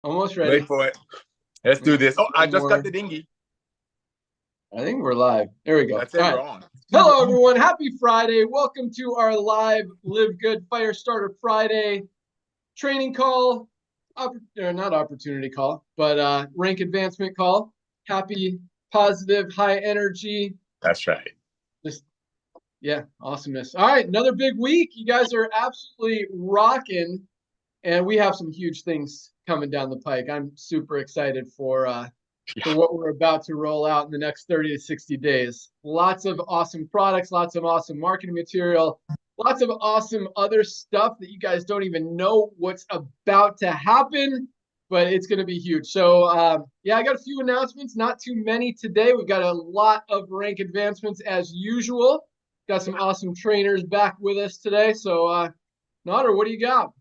Almost ready. Wait for it. Let's do this. Oh, I One just got more. the dinghy. I think we're live. There we go. That's All it. right. We're on. Hello, everyone. Happy Friday. Welcome to our live LiveGood Firestarter-Friday training call. Not opportunity call, but rank advancement call. Happy, positive, high energy. That's right. Just, yeah, awesomeness. All right, another big week. You guys are absolutely rocking. And we have some huge things coming down the pike. I'm super excited for what we're about to roll out in the next 30 to 60 days. Lots of awesome products, lots of awesome marketing material, lots of awesome other stuff that you guys don't even know what's about to happen, but it's going to be huge. So, yeah, I got a few announcements, not too many today. We've got a lot of rank advancements as usual. Got some awesome trainers back with us today. So, Nader, what do you got?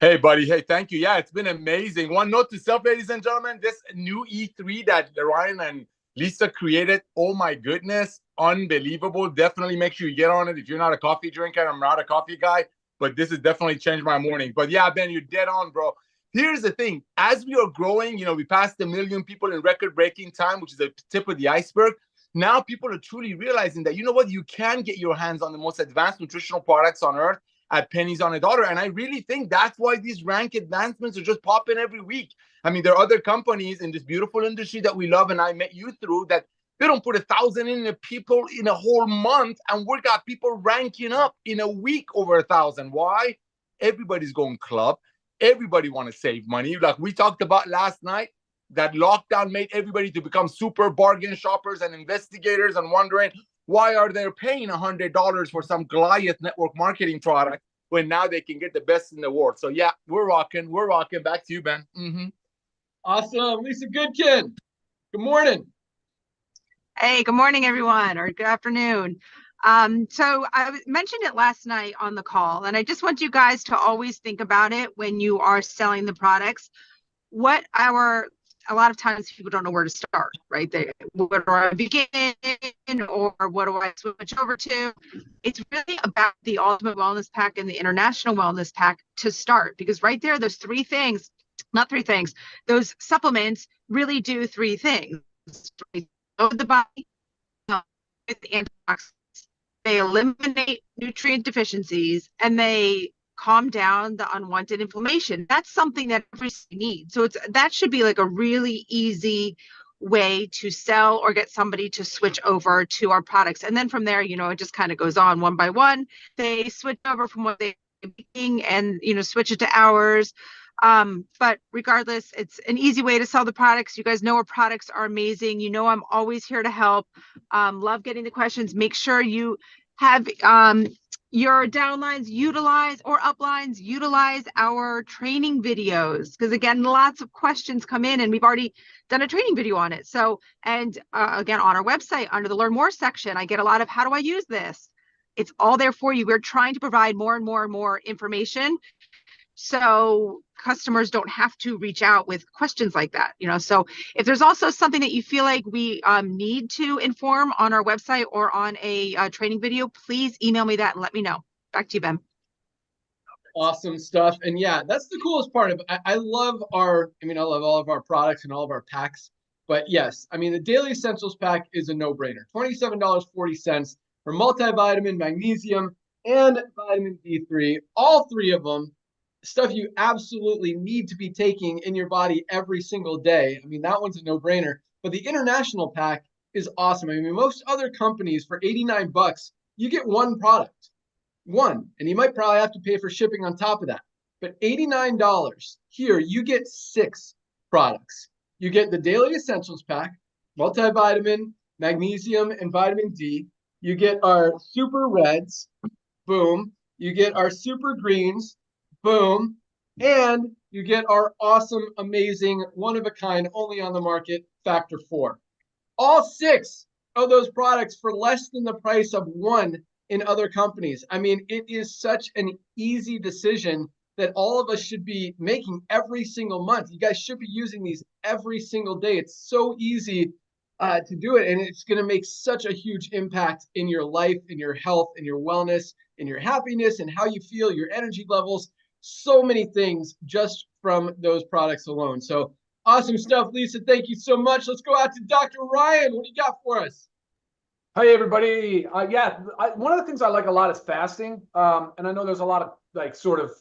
Hey, buddy. Hey, thank you. Yeah, it's been amazing. One note to self, ladies and gentlemen, this new E3 that Ryan and Lisa created, oh my goodness, unbelievable. Definitely make sure you get on it. If you're not a coffee drinker, I'm not a coffee guy, but this has definitely changed my morning. But yeah, Ben, you're dead on, bro. Here's the thing. As we are growing, we passed 1 million people in record-breaking time, which is the tip of the iceberg. Now people are truly realizing that, you know what, you can get your hands on the most advanced nutritional products on earth at pennies on a dollar. And I really think that's why these rank advancements are just popping every week. I mean, there are other companies in this beautiful industry that we love, and I met you through, that they don't put 1,000 in the people in a whole month, and we got people ranking up in a week over 1,000. Why? Everybody's going club. Everybody want to save money. Like we talked about last night, that lockdown made everybody to become super bargain shoppers and investigators and wondering, why are they paying $100 for some Goliath network marketing product when now they can get the best in the world? So yeah, we're rocking. We're rocking. Back to you, Ben. Awesome. Lisa Goodkin, good morning. Hey, good morning, everyone, or good afternoon. So I mentioned it last night on the call, and I just want you guys to always think about it when you are selling the products. A lot of times people don't know where to start, right? Where do I begin, or what do I switch over to? It's really about the Ultimate Wellness Pack and the International Wellness Pack to start, because right there, those those supplements really do three things. Of the body with antioxidants, they eliminate nutrient deficiencies, and they calm down the unwanted inflammation. That's something that everybody needs. So that should be like a really easy way to sell or get somebody to switch over to our products. And then from there, it just kind of goes on one by one. They switch over from what they're making and, switch it to ours. But regardless, it's an easy way to sell the products. You guys know our products are amazing. I'm always here to help. Love getting the questions. Make sure you have your downlines or uplines utilize our training videos, because again, lots of questions come in and we've already done a training video on it. So, and again, on our website under the learn more section, I get a lot of, how do I use this? It's all there for you. We're trying to provide more and more and more information, so customers don't have to reach out with questions like that. So if there's also something that you feel like we need to inform on our website or on a training video, please email me that and let me know. Back to you, Ben. Awesome stuff. And yeah, that's the coolest part of it. I love all of our products and all of our packs. But yes, the Daily Essentials pack is a no-brainer. $27.40 for multivitamin, magnesium, and vitamin D3. All three of them, stuff you absolutely need to be taking in your body every single day. That one's a no-brainer. But the international pack is awesome. Most other companies for $89, you get one product. One, and you might probably have to pay for shipping on top of that. But $89 here, you get 6 products. You get the Daily Essentials pack, multivitamin, magnesium, and vitamin D. You get our Super Reds, boom. You get our Super Greens, boom. And you get our awesome, amazing, one-of-a-kind, only on the market, Factor 4. All 6 of those products for less than the price of one in other companies. It is such an easy decision that all of us should be making every single month. You guys should be using these every single day. It's so easy to do it, and it's going to make such a huge impact in your life, in your health, in your wellness, in your happiness, and how you feel, your energy levels. So many things just from those products alone. So awesome stuff, Lisa. Thank you so much. Let's go out to Dr. Ryan. What do you got for us? Hey everybody. One of the things I like a lot is fasting. And I know there's a lot of like sort of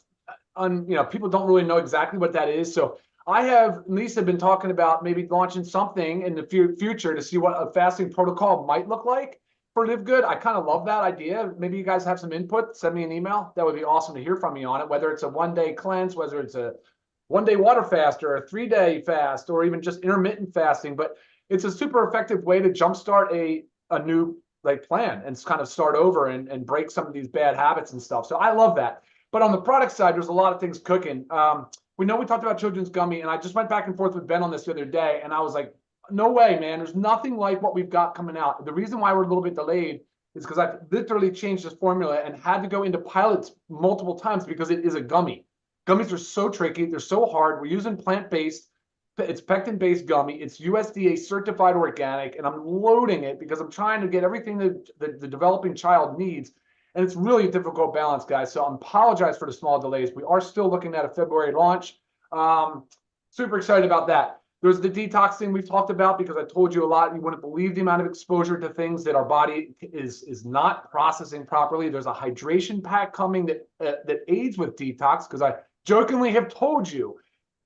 people don't really know exactly what that is. So I have Lisa been talking about maybe launching something in the future to see what a fasting protocol might look like for LiveGood. I kind of love that idea. Maybe you guys have some input. Send me an email. That would be awesome to hear from you on it, whether it's a 1-day cleanse, whether it's a 1-day water fast or a 3-day fast, or even just intermittent fasting. But it's a super effective way to jumpstart a new like plan and kind of start over and break some of these bad habits and stuff. So I love that. But on the product side, there's a lot of things cooking. We talked about children's gummy, and I just went back and forth with Ben on this the other day, and I was like, no way, man. There's nothing like what we've got coming out. The reason why we're a little bit delayed is because I've literally changed this formula and had to go into pilots multiple times because it is a gummy. Gummies are so tricky. They're so hard. We're using plant-based. It's pectin-based gummy. It's USDA certified organic, and I'm loading it because I'm trying to get everything that the developing child needs. And it's really a difficult balance, guys. So I apologize for the small delays. We are still looking at a February launch. Super excited about that. There's the detox thing we've talked about because I told you a lot. You wouldn't believe the amount of exposure to things that our body is not processing properly. There's a hydration pack coming that aids with detox because I jokingly have told you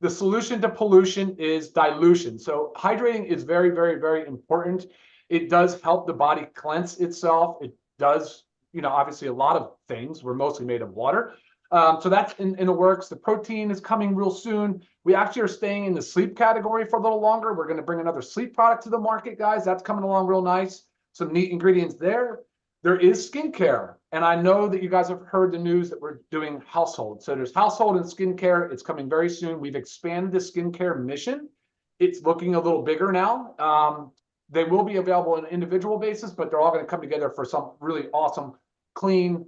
the solution to pollution is dilution. So hydrating is very, very, very important. It does help the body cleanse itself. It does, obviously a lot of things. We're mostly made of water. So that's in the works. The protein is coming real soon. We actually are staying in the sleep category for a little longer. We're going to bring another sleep product to the market, guys. That's coming along real nice. Some neat ingredients there. There is skincare. And I know that you guys have heard the news that we're doing household. So there's household and skincare. It's coming very soon. We've expanded the skincare mission. It's looking a little bigger now. They will be available on an individual basis, but they're all going to come together for some really awesome, clean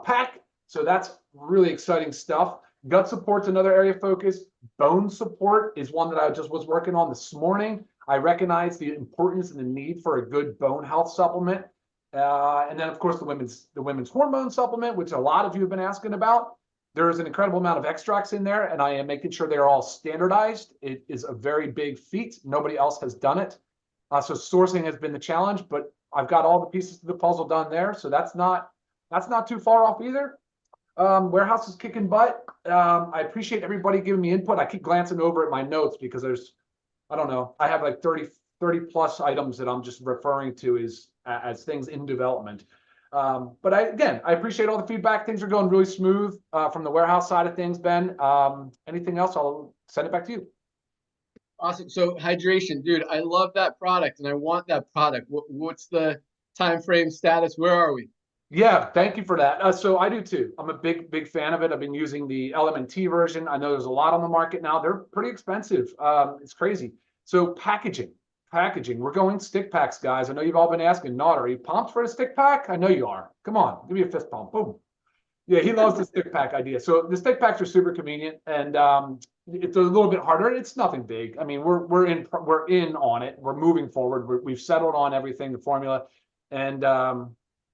pack. So that's really exciting stuff. Gut support's another area of focus. Bone support is one that I just was working on this morning. I recognize the importance and the need for a good bone health supplement. And then, of course, the women's hormone supplement, which a lot of you have been asking about. There is an incredible amount of extracts in there, and I am making sure they are all standardized. It is a very big feat. Nobody else has done it. So sourcing has been the challenge, but I've got all the pieces of the puzzle done there. So that's not too far off either. Warehouse is kicking butt. I appreciate everybody giving me input. I keep glancing over at my notes because I don't know, I have like 30 plus items that I'm just referring to as things in development. But I appreciate all the feedback. Things are going really smooth from the warehouse side of things, Ben. Anything else, I'll send it back to you. Awesome. So hydration, dude, I love that product and I want that product. What's the time frame status? Where are we? Yeah, thank you for that. So I do too. I'm a big fan of it. I've been using the LMNT version. I know there's a lot on the market now. They're pretty expensive. It's crazy. So packaging. We're going stick packs, guys. I know you've all been asking, Nod, are you pumped for a stick pack? I know you are. Come on, give me a fist pump. Boom. Yeah, he loves the stick pack idea. So the stick packs are super convenient, and it's a little bit harder. It's nothing big. I mean, we're in on it. We're moving forward. We've settled on everything, the formula, and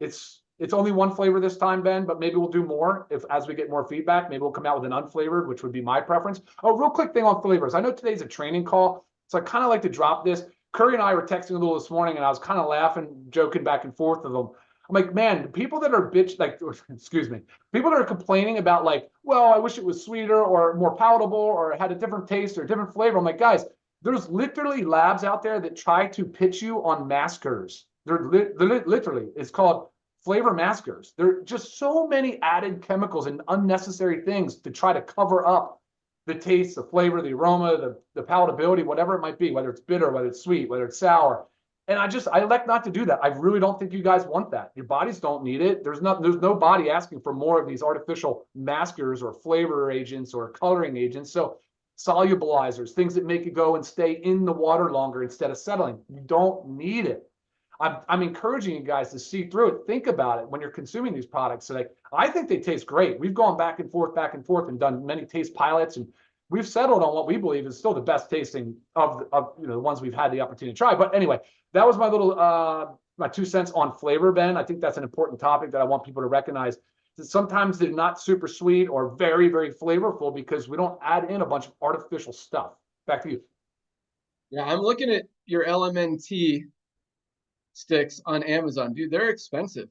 it's only one flavor this time, Ben, but maybe we'll do more as we get more feedback. Maybe we'll come out with an unflavored, which would be my preference. Oh, real quick thing on flavors. I know today's a training call, so I kind of like to drop this. Curry and I were texting a little this morning, and I was kind of laughing, joking back and forth with them. I'm like, man, people that are people that are complaining about like, well, I wish it was sweeter or more palatable or it had a different taste or a different flavor. I'm like, guys, there's literally labs out there that try to pitch you on maskers. They're literally, it's called flavor maskers. There are just so many added chemicals and unnecessary things to try to cover up the taste, the flavor, the aroma, the palatability, whatever it might be, whether it's bitter, whether it's sweet, whether it's sour. And I elect not to do that. I really don't think you guys want that. Your bodies don't need it. There's no body asking for more of these artificial maskers or flavor agents or coloring agents. So solubilizers, things that make it go and stay in the water longer instead of settling. You don't need it. I'm encouraging you guys to see through it. Think about it when you're consuming these products. So I think they taste great. We've gone back and forth and done many taste pilots, and we've settled on what we believe is still the best tasting of the ones we've had the opportunity to try. But anyway, that was my little my 2 cents on flavor, Ben. I think that's an important topic that I want people to recognize. sometimes they're not super sweet or very, very flavorful because we don't add in a bunch of artificial stuff. Back to you. Yeah, I'm looking at your LMNT sticks on Amazon. Dude, they're expensive.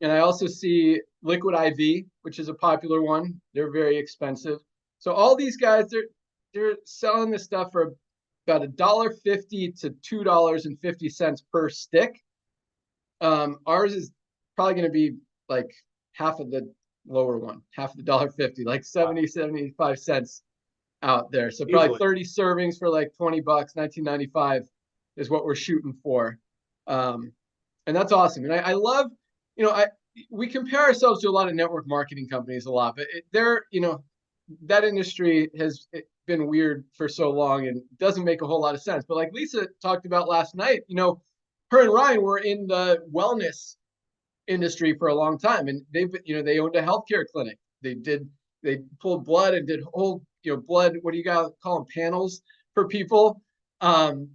And I also see Liquid IV, which is a popular one. They're very expensive. So all these guys, they're selling this stuff for about $1.50 to $2.50 per stick. Ours is probably going to be like half of the lower one, half of the $1.50, like 70, 75 cents out there. So probably Easily. 30 servings for like $20, $19.95 is what we're shooting for. And that's awesome. And I love, we compare ourselves to a lot of network marketing companies a lot, but that industry has been weird for so long and doesn't make a whole lot of sense. But like Lisa talked about last night, her and Ryan were in the wellness industry for a long time, and they owned a healthcare clinic. They pulled blood and did whole, blood, what do you guys call them, panels for people, and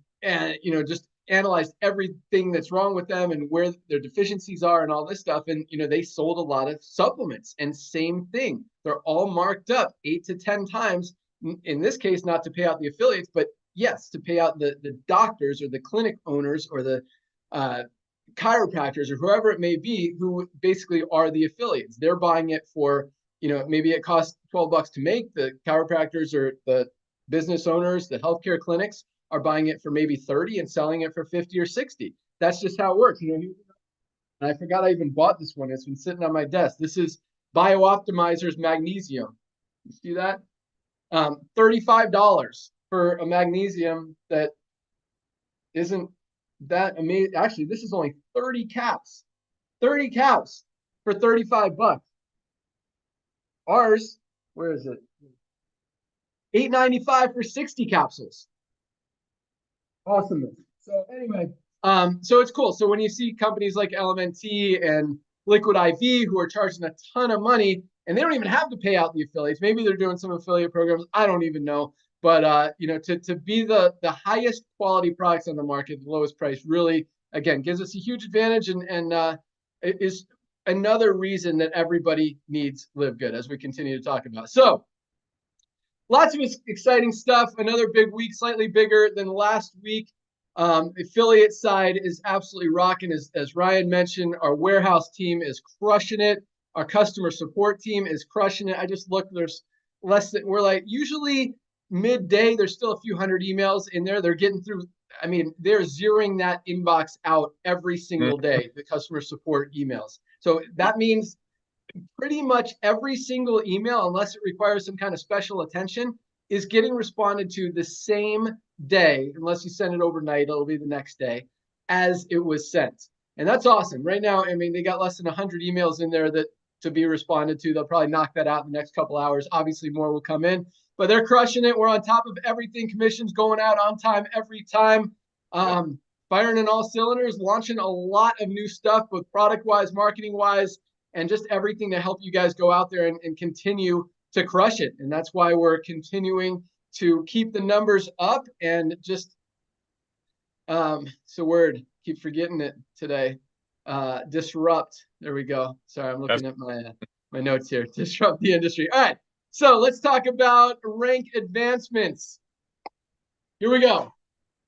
just analyzed everything that's wrong with them and where their deficiencies are and all this stuff. And they sold a lot of supplements, and same thing, they're all marked up 8 to 10 times. In this case, not to pay out the affiliates, but yes, to pay out the doctors or the clinic owners or the chiropractors or whoever it may be, who basically are the affiliates. They're buying it for, maybe it costs $12 to make. The chiropractors or the business owners, the healthcare clinics are buying it for maybe 30 and selling it for 50 or 60. That's just how it works. And I forgot I even bought this one. It's been sitting on my desk. This is BioOptimizer's magnesium. You see that? $35 for a magnesium that isn't that amazing. Actually, this is only 30 caps. 30 caps for $35. Ours, where is it? $8.95 for 60 capsules. Awesome. So anyway, so it's cool. So when you see companies like LMNT and Liquid IV who are charging a ton of money, and they don't even have to pay out the affiliates. Maybe they're doing some affiliate programs. I don't even know. But to be the highest quality products on the market, the lowest price, really, again, gives us a huge advantage, and it is another reason that everybody needs LiveGood, as we continue to talk about. So lots of exciting stuff. Another big week, slightly bigger than last week. Affiliate side is absolutely rocking. As Ryan mentioned, our warehouse team is crushing it. Our customer support team is crushing it. I just looked, there's we're like usually midday, there's still a few hundred emails in there. They're getting through. I mean, they're zeroing that inbox out every single day, the customer support emails. So that means pretty much every single email, unless it requires some kind of special attention, is getting responded to the same day. Unless you send it overnight, it'll be the next day as it was sent. And that's awesome. Right now, I mean, they got less than 100 emails in there that to be responded to. They'll probably knock that out in the next couple hours. Obviously, more will come in, but they're crushing it. We're on top of everything. Commissions going out on time every time. Firing in all cylinders, launching a lot of new stuff, both product-wise, marketing-wise, and just everything to help you guys go out there and continue to crush it. And that's why we're continuing to keep the numbers up and just, it's a word, keep forgetting it today. Disrupt. There we go. Sorry, I'm looking at my notes here. Disrupt the industry. All right. So let's talk about rank advancements. Here we go.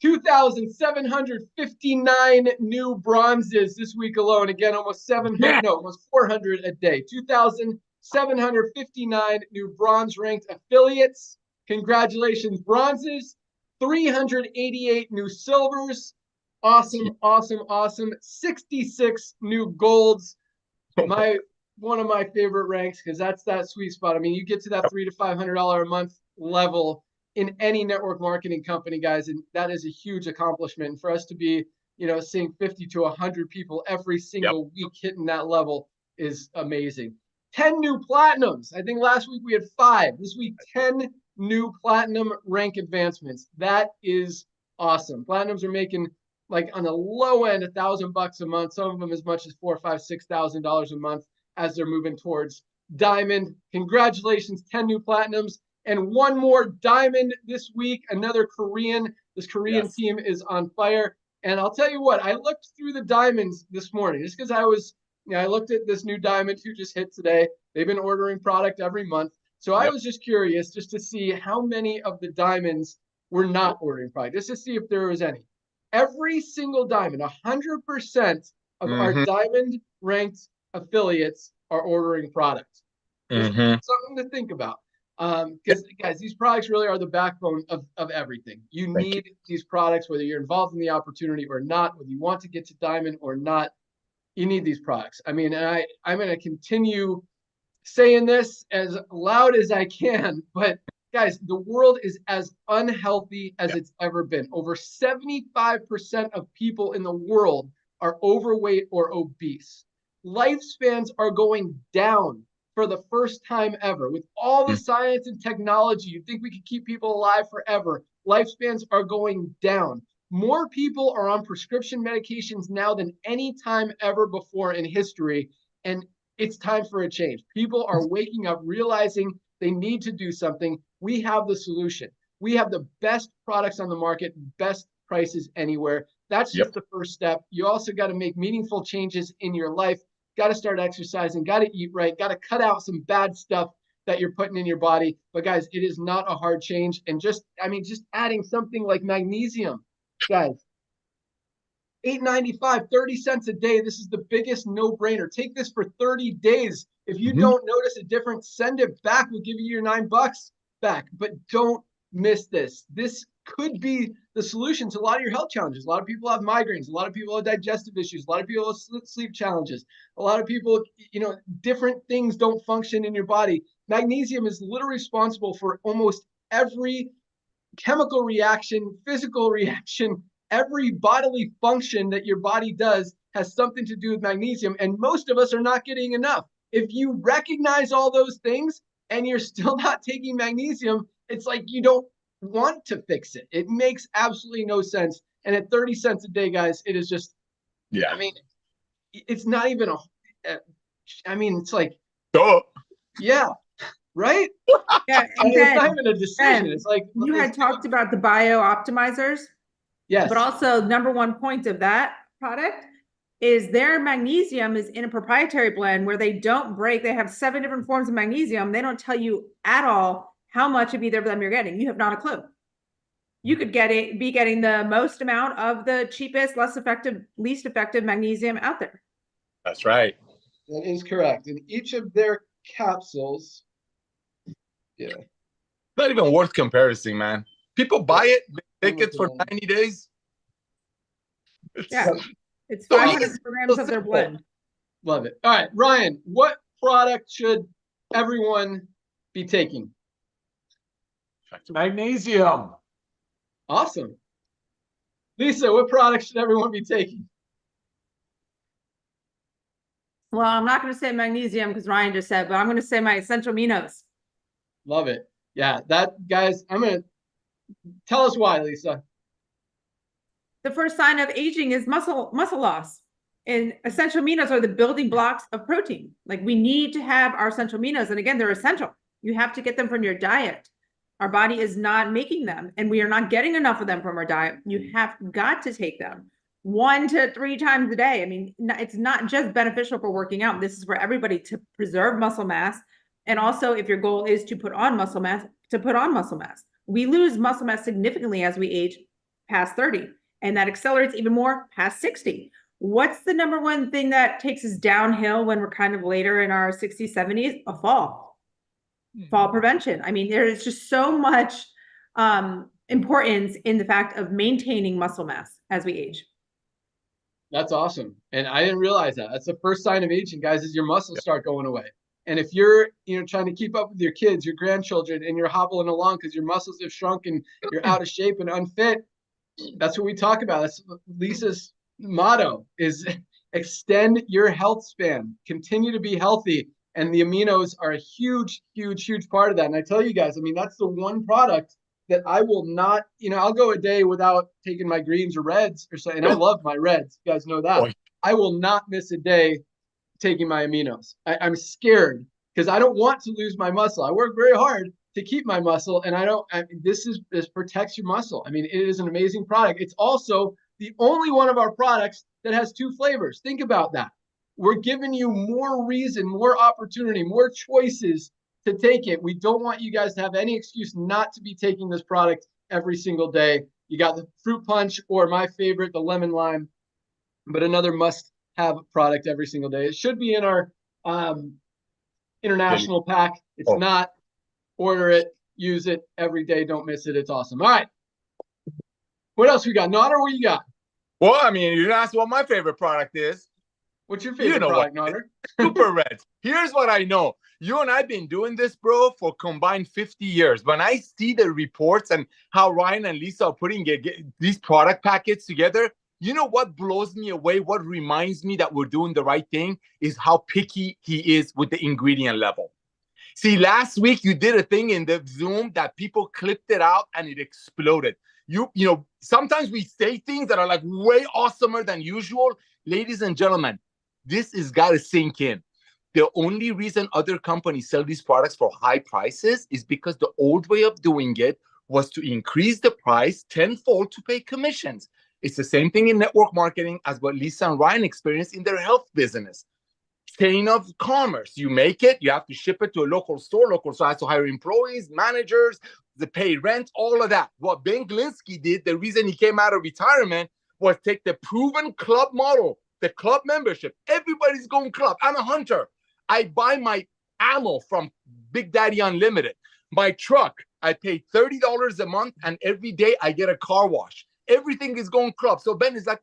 2,759 new bronzes this week alone. Again, almost 400 a day. 2,759 new bronze ranked affiliates. Congratulations, bronzes. 388 new silvers. Awesome, awesome, awesome. 66 new golds. One of my favorite ranks, because that's that sweet spot. I mean, you get to that $300 to $500 a month level in any network marketing company, guys, and that is a huge accomplishment. And for us to be, seeing 50 to 100 people every single week hitting that level is amazing. 10 new platinums. I think last week we had 5. This week, 10 new platinum rank advancements. That is awesome. Platinums are making, like, on the low end, $1,000 a month. Some of them as much as $4,000, $5,000, $6,000 a month as they're moving towards diamond. Congratulations, 10 new platinums. And one more diamond this week, another Korean. This Korean team is on fire. And I'll tell you what, I looked through the diamonds this morning just because I was Yeah, I looked at this new diamond who just hit today. They've been ordering product every month. So I was just curious just to see how many of the diamonds were not ordering product, just to see if there was any. Every single diamond, 100% of our diamond ranked affiliates are ordering product. Just something to think about. Because guys, these products really are the backbone of everything. You need these products, whether you're involved in the opportunity or not, whether you want to get to diamond or not, you need these products. I mean, and I'm going to continue saying this as loud as I can, but guys, the world is as unhealthy as it's ever been. Over 75% of people in the world are overweight or obese. Lifespans are going down for the first time ever. With all the science and technology, you'd think we could keep people alive forever. Lifespans are going down. More people are on prescription medications now than any time ever before in history. And it's time for a change. People are waking up, realizing they need to do something. We have the solution. We have the best products on the market, best prices anywhere. That's just the first step. You also got to make meaningful changes in your life. Got to start exercising, got to eat right, got to cut out some bad stuff that you're putting in your body. But guys, it is not a hard change. And just adding something like magnesium, guys, $8.95, 30 cents a day. This is the biggest no-brainer. Take this for 30 days. If you don't notice a difference, send it back. We'll give you your $9 back. But don't miss this. This could be the solution to a lot of your health challenges. A lot of people have migraines. A lot of people have digestive issues. A lot of people have sleep challenges. A lot of people, different things don't function in your body. Magnesium is literally responsible for almost every chemical reaction, physical reaction, every bodily function that your body does has something to do with magnesium. And most of us are not getting enough. If you recognize all those things and you're still not taking magnesium, it's like you don't want to fix it. It makes absolutely no sense. And at 30 cents a day, guys, it is just, I mean, it's not even it's like, yeah, right? Yeah, and it's not even a decision. It's like, you had talked about the bio optimizers. Yes. But also, number one point of that product is their magnesium is in a proprietary blend where they don't break. They have 7 different forms of magnesium. They don't tell you at all how much of either of them you're getting. You have not a clue. You could be getting the most amount of the cheapest, least effective magnesium out there. That's right. That is correct. In each of their capsules, not even worth comparison, man. People buy it, they take it for 90 days. It's 500 grams of their blend. Love it. All right, Ryan, what product should everyone be taking? Magnesium. Awesome. Lisa, what product should everyone be taking? Well, I'm not going to say magnesium because Ryan just said, but I'm going to say my essential aminos. Love it. Yeah, guys, I'm going to tell us why, Lisa. The first sign of aging is muscle loss. And essential aminos are the building blocks of protein. Like, we need to have our essential aminos. And again, they're essential. You have to get them from your diet. Our body is not making them, and we are not getting enough of them from our diet. You have got to take them 1 to 3 times a day. I mean, it's not just beneficial for working out. This is for everybody, to preserve muscle mass. And also, if your goal is to put on muscle mass, to put on muscle mass. We lose muscle mass significantly as we age past 30, and that accelerates even more past 60. What's the number one thing that takes us downhill when we're kind of later in our 60s, 70s? A fall. Fall prevention. I mean, there is just so much importance in the fact of maintaining muscle mass as we age. That's awesome. And I didn't realize that. That's the first sign of aging, guys, is your muscles start going away. And if you're, trying to keep up with your kids, your grandchildren, and you're hobbling along because your muscles have shrunk and you're out of shape and unfit, that's what we talk about. That's Lisa's motto is extend your health span, continue to be healthy. And the aminos are a huge, huge, huge part of that. And I tell you guys, I mean, that's the one product that I will not, I'll go a day without taking my greens or reds or something. And I love my reds. You guys know that. I will not miss a day taking my aminos. I'm scared because I don't want to lose my muscle. I work very hard to keep my muscle, and this protects your muscle. I mean, it is an amazing product. It's also the only one of our products that has 2 flavors. Think about that. we're giving you more reason, more opportunity, more choices to take it. We don't want you guys to have any excuse not to be taking this product every single day. You got the fruit punch, or my favorite, the lemon lime, but another must-have product every single day. It should be in our international pack. It's not. Order it, use it every day. Don't miss it. It's awesome. All right. What else we got? Nodder, what you got? Well, I mean, you asked what my favorite product is. What's your favorite product, Nodder? Super Reds. Here's what I know. You and I have been doing this, bro, for combined 50 years. When I see the reports and how Ryan and Lisa are putting these product packets together, you know what blows me away? What reminds me that we're doing the right thing is how picky he is with the ingredient level. See, last week you did a thing in the Zoom that people clipped it out and it exploded. You know, sometimes we say things that are like way awesomer than usual. Ladies and gentlemen, this has got to sink in. The only reason other companies sell these products for high prices is because the old way of doing it was to increase the price tenfold to pay commissions. It's the same thing in network marketing as what Lisa and Ryan experienced in their health business. Chain of commerce. You make it, you have to ship it to a local store. Local store has to hire employees, managers, to pay rent, all of that. What Ben Glinsky did, the reason he came out of retirement, was take the proven club model, the club membership. Everybody's going club. I'm a hunter. I buy my ammo from Big Daddy Unlimited. My truck, I pay $30 a month, and every day I get a car wash. Everything is going club. So Ben is like,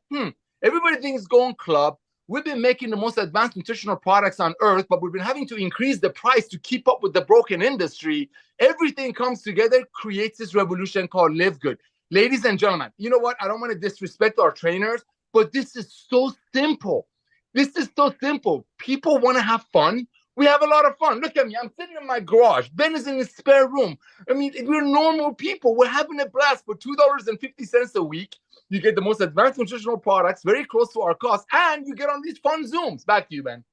everybody thinks going club. We've been making the most advanced nutritional products on earth, but we've been having to increase the price to keep up with the broken industry. Everything comes together, creates this revolution called LiveGood. Ladies and gentlemen, you know what? I don't want to disrespect our trainers, but this is so simple. This is so simple. People want to have fun. We have a lot of fun. Look at me. I'm sitting in my garage. Ben is in his spare room. I mean, we're normal people. We're having a blast for $2.50 a week. You get the most advanced nutritional products, very close to our cost, and you get on these fun Zooms. Back to you, Ben.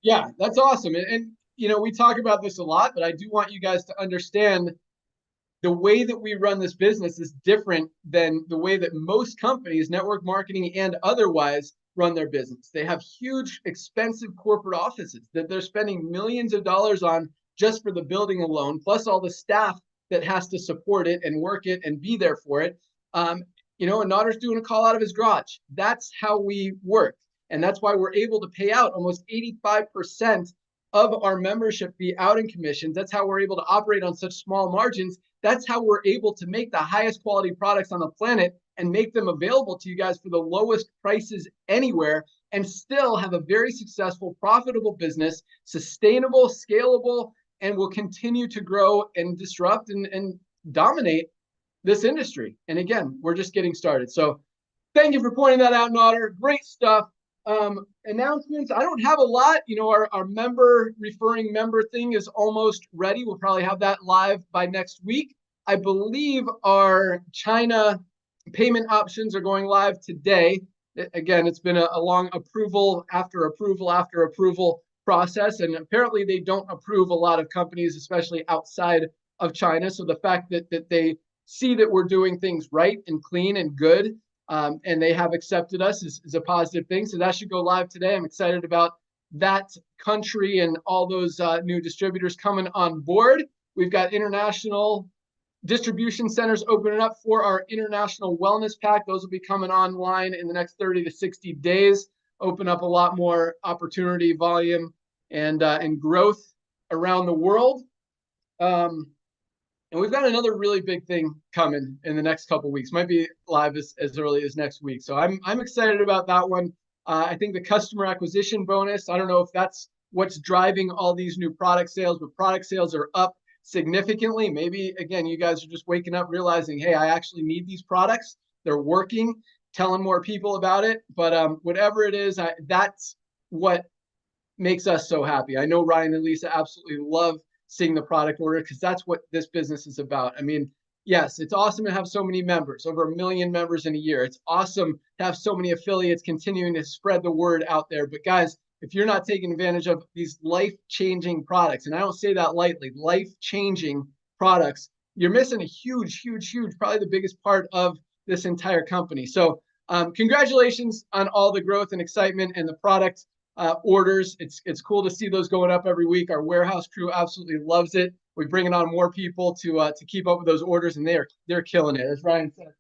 Yeah, that's awesome. And you know, we talk about this a lot, but I do want you guys to understand the way that we run this business is different than the way that most companies, network marketing and otherwise, run their business. They have huge, expensive corporate offices that they're spending millions of dollars on just for the building alone, plus all the staff that has to support it and work it and be there for it. You know, and Nodder's doing a call out of his garage. That's how we work. And that's why we're able to pay out almost 85% of our membership fee out in commissions. That's how we're able to operate on such small margins. That's how we're able to make the highest quality products on the planet and make them available to you guys for the lowest prices anywhere, and still have a very successful, profitable business, sustainable, scalable, and will continue to grow and disrupt and dominate this industry. And again, we're just getting started. So thank you for pointing that out, Nodder. Great stuff. Announcements. I don't have a lot. You know, our member referring member thing is almost ready. We'll probably have that live by next week. I believe our China payment options are going live today. Again, it's been a long approval after approval after approval process. And apparently they don't approve a lot of companies, especially outside of China. So the fact that they see that we're doing things right and clean and good, and they have accepted us is a positive thing. So that should go live today. I'm excited about that country and all those new distributors coming on board. We've got international distribution centers opening up for our international wellness pack. Those will be coming online in the next 30 to 60 days. Open up a lot more opportunity, volume, and growth around the world. And we've got another really big thing coming in the next couple of weeks. Might be live as early as next week. So I'm excited about that one. I think the customer acquisition bonus, I don't know if that's what's driving all these new product sales, but product sales are up significantly. Maybe, again, you guys are just waking up realizing, hey, I actually need these products. They're working, telling more people about it. But whatever it is, that's what makes us so happy. I know Ryan and Lisa absolutely love seeing the product order because that's what this business is about. I mean, yes, it's awesome to have so many members, over 1 million members in a year. It's awesome to have so many affiliates continuing to spread the word out there. But guys, if you're not taking advantage of these life-changing products, and I don't say that lightly, life-changing products, you're missing a huge, probably the biggest part of this entire company. So congratulations on all the growth and excitement and the product orders. It's cool to see those going up every week. Our warehouse crew absolutely loves it. We're bringing on more people to keep up with those orders, and they're killing it. As Ryan said,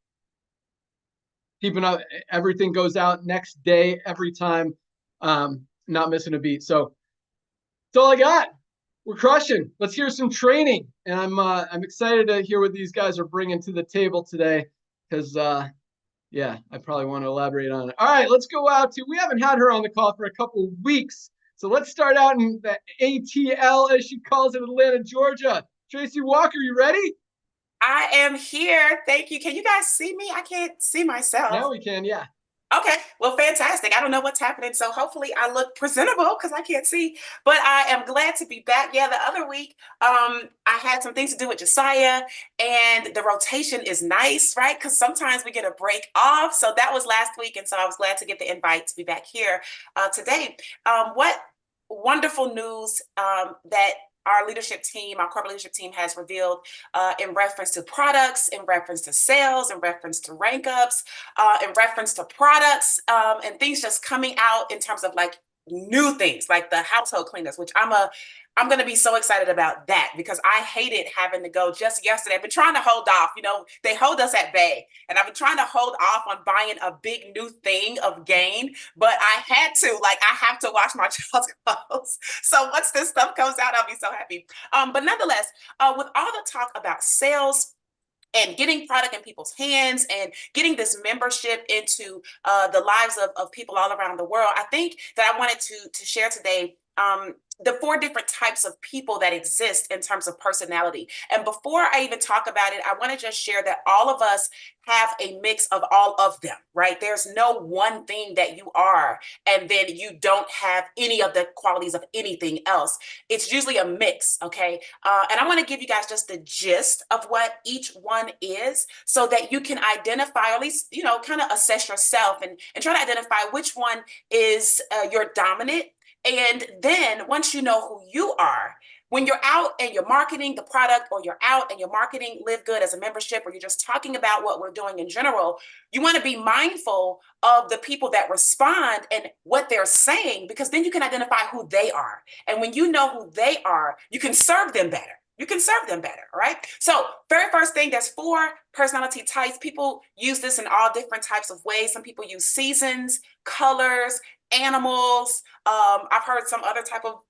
keeping up, everything goes out next day every time, not missing a beat. So that's all I got. We're crushing. Let's hear some training, and I'm excited to hear what these guys are bringing to the table today, because yeah, I probably want to elaborate on it. All right, let's go out to, we haven't had her on the call for a couple of weeks. So let's start out in the ATL, as she calls it, Atlanta, Georgia. Tracy Walker, you ready? I am here. Thank you. Can you guys see me? I can't see myself. Now we can, yeah. Okay, well, fantastic. I don't know what's happening, so hopefully I look presentable because I can't see, but I am glad to be back. Yeah, the other week, I had some things to do with Josiah, and the rotation is nice, right? Because sometimes we get a break off. So that was last week, and so I was glad to get the invite to be back here today. What wonderful news that our leadership team, our corporate leadership team has revealed in reference to products, in reference to sales, in reference to rank ups, in reference to products, and things just coming out in terms of like new things like the household cleaners, which I'm going to be so excited about that because I hated having to go just yesterday. I've been trying to hold off, they hold us at bay, and I've been trying to hold off on buying a big new thing of Gain, but I had to, I have to wash my child's clothes. So once this stuff comes out, I'll be so happy. But nonetheless, with all the talk about sales and getting product in people's hands and getting this membership into the lives of people all around the world, I think that I wanted to share today the 4 different types of people that exist in terms of personality. And before I even talk about it, I want to just share that all of us have a mix of all of them, right? There's no one thing that you are, and then you don't have any of the qualities of anything else. It's usually a mix, okay? And I want to give you guys just the gist of what each one is so that you can identify, or at least, kind of assess yourself and try to identify which one is your dominant. And then once you know who you are, when you're out and you're marketing the product, or you're out and you're marketing LiveGood as a membership, or you're just talking about what we're doing in general, you want to be mindful of the people that respond and what they're saying, because then you can identify who they are. And when you know who they are, you can serve them better. Right? So very first thing, there's 4 personality types. People use this in all different types of ways. Some people use seasons, colors, animals. I've heard some other type of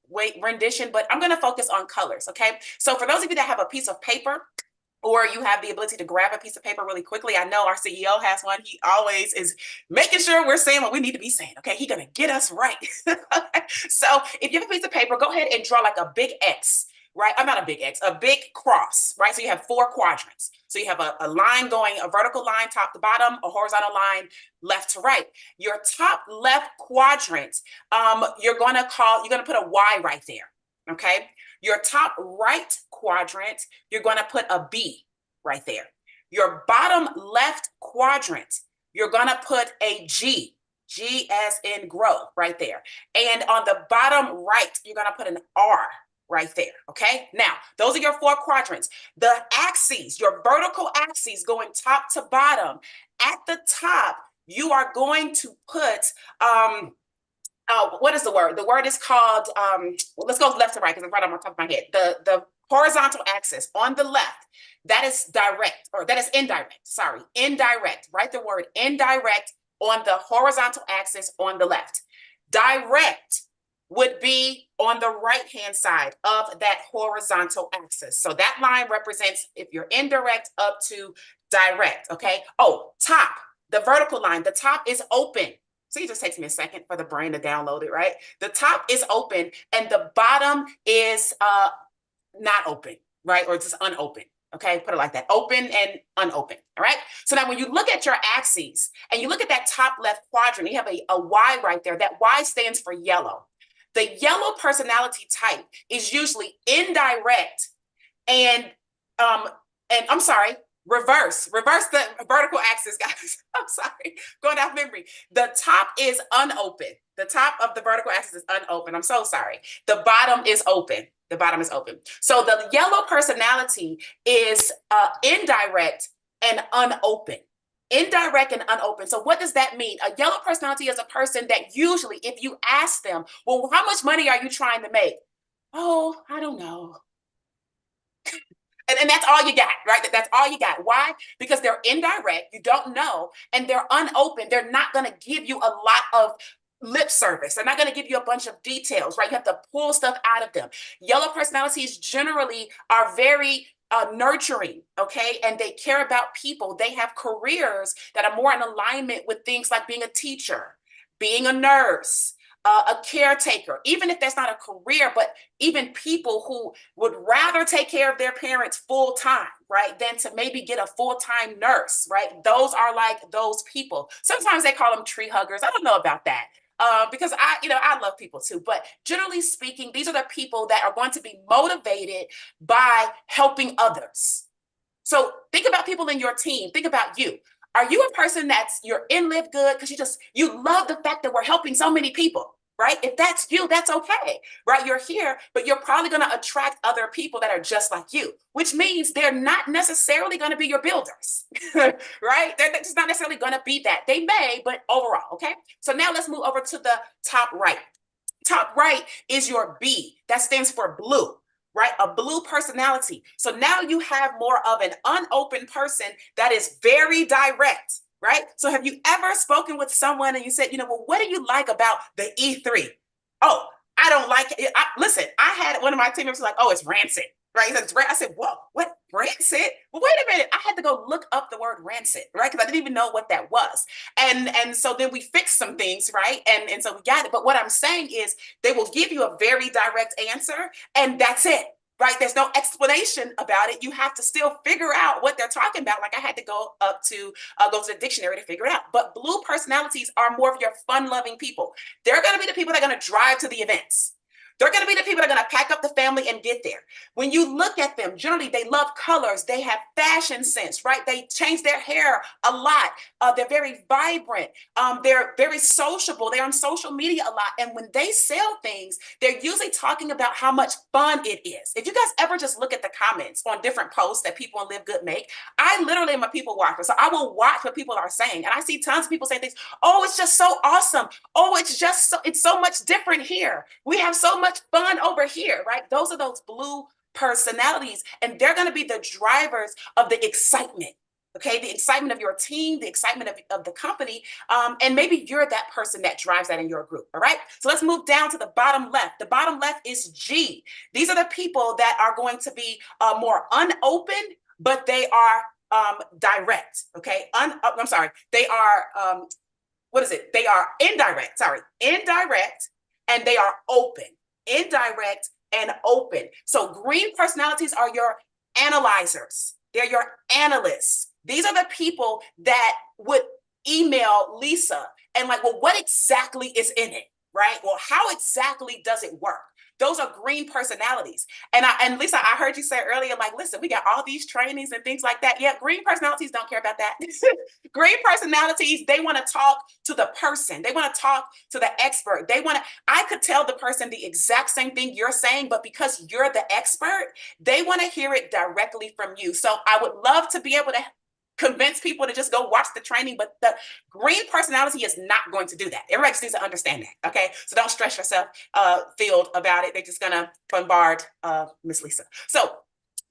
rendition, but I'm going to focus on colors. Okay. So for those of you that have a piece of paper, or you have the ability to grab a piece of paper really quickly, I know our CEO has one. He always is making sure we're saying what we need to be saying. Okay. He's going to get us right. So if you have a piece of paper, go ahead and draw like a big X. Right? I'm not a big X, a big cross, right? So you have 4 quadrants. So you have a line going, a vertical line, top to bottom, a horizontal line, left to right. Your top left quadrant, you're going to put a Y right there. Okay. Your top right quadrant, you're going to put a B right there. Your bottom left quadrant, you're going to put a G as in grow right there. And on the bottom right, you're going to put an R right there. Okay. Now, those are your 4 quadrants. The axes, your vertical axes going top to bottom. At the top, you are going to put, what is the word? The word is called, let's go left to right because it's right on top of my head. The horizontal axis on the left, that is direct, or that is indirect. Sorry, indirect. Write the word indirect on the horizontal axis on the left. Direct would be on the right-hand side of that horizontal axis. So that line represents if you're indirect up to direct, okay? Oh, top, the vertical line, the top is open. So it just takes me a second for the brain to download it, right? The top is open and the bottom is not open, right? Or just unopened. Okay, put it like that, open and unopened, all right? So now when you look at your axes and you look at that top left quadrant, you have a Y right there. That Y stands for yellow. The yellow personality type is usually indirect and I'm sorry, reverse the vertical axis, guys. I'm sorry, going off memory. The top is unopened. The top of the vertical axis is unopened. I'm so sorry. The bottom is open. The bottom is open. So the yellow personality is indirect and unopened. indirect and unopened. So what does that mean? A yellow personality is a person that usually, if you ask them, well, how much money are you trying to make? Oh, I don't know. And that's all you got, right? That's all you got. Why? Because they're indirect, you don't know, and they're unopened. They're not going to give you a lot of lip service. They're not going to give you a bunch of details, right? You have to pull stuff out of them. Yellow personalities generally are very nurturing, okay? And they care about people. They have careers that are more in alignment with things like being a teacher, being a nurse, a caretaker, even if that's not a career, but even people who would rather take care of their parents full time, right, than to maybe get a full-time nurse, right? Those are like those people. Sometimes they call them tree huggers. I don't know about that. Because I love people too, but generally speaking, these are the people that are going to be motivated by helping others. So think about people in your team. Think about you. Are you a person you're in LiveGood because you love the fact that we're helping so many people, right? If that's you, that's okay, right? You're here, but you're probably going to attract other people that are just like you, which means they're not necessarily going to be your builders, right? They're just not necessarily going to be that. They may, but overall, okay? So now let's move over to the top right. Top right is your B. That stands for blue. Right? A blue personality. So now you have more of an unopened person that is very direct, right? So have you ever spoken with someone and you said, well, what do you like about the E3? Oh, I don't like it. Listen, I had one of my team members like, oh, it's rancid, right? He said, it's I said, whoa, what, rancid? Well, wait a minute. I had to go look up the word rancid, right? Because I didn't even know what that was. And so then we fixed some things, right? And so we got it. But what I'm saying is they will give you a very direct answer and that's it. Right? There's no explanation about it. You have to still figure out what they're talking about. Like I had to go to the dictionary to figure it out. But blue personalities are more of your fun-loving people. They're going to be the people that are going to drive to the events. They're going to be the people that are going to pack up the family and get there. When you look at them, generally, they love colors. They have fashion sense, right? They change their hair a lot. They're very vibrant. They're very sociable. They're on social media a lot. And when they sell things, they're usually talking about how much fun it is. If you guys ever just look at the comments on different posts that people on LiveGood make, I literally am a people watcher. So I will watch what people are saying. And I see tons of people saying things, oh, it's just so awesome. Oh, it's so much different here. We have so much fun over here, right? Those are those blue personalities, and they're going to be the drivers of the excitement. Okay, the excitement of your team, the excitement of the company, and maybe you're that person that drives that in your group. All right, so let's move down to the bottom left. The bottom left is G. These are the people that are going to be more unopened, but they are direct. Okay, I'm sorry, they are They are indirect. Sorry, indirect, and they are open. Indirect and open. So green personalities are your analyzers. They're your analysts. These are the people that would email Lisa and like, well, what exactly is in it, right? Well, how exactly does it work? Those are green personalities. And Lisa, I heard you say earlier, like, listen, we got all these trainings and things like that. Yeah, green personalities don't care about that. Green personalities, they want to talk to the person. They want to talk to the expert. I could tell the person the exact same thing you're saying, but because you're the expert, they want to hear it directly from you. So I would love to be able to convince people to just go watch the training, but the green personality is not going to do that. Everybody just needs to understand that, okay? So don't stress yourself, Field, about it. They're just gonna bombard Miss Lisa. So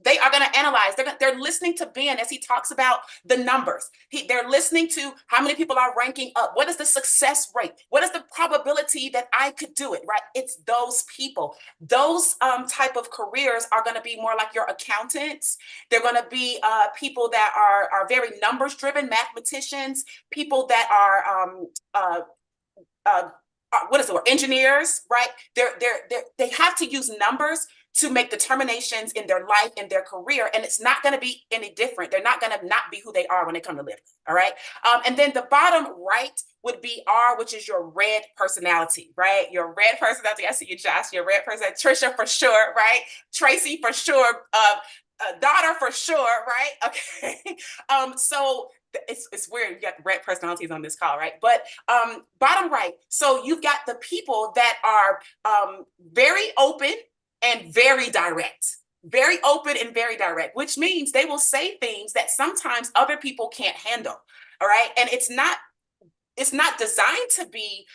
they are going to analyze. They're listening to Ben as he talks about the numbers. They're listening to how many people are ranking up. What is the success rate? What is the probability that I could do it, right? It's those people. Those type of careers are going to be more like your accountants. They're going to be people that are very numbers driven, mathematicians, people that are what is the word? Engineers, right? They have to use numbers to make determinations in their life, in their career, and it's not going to be any different. They're not going to not be who they are when they come to live. All right. And then the bottom right would be R, which is your red personality, right? Your red personality. I see you, Josh. Your red personality. Trisha for sure, right? Tracy for sure. Daughter for sure, right? Okay. So it's weird. You got the red personalities on this call, right? But bottom right. So you've got the people that are very open and very direct. very open and very direct, which means they will say things that sometimes other people can't handle. All right. And it's not designed to be,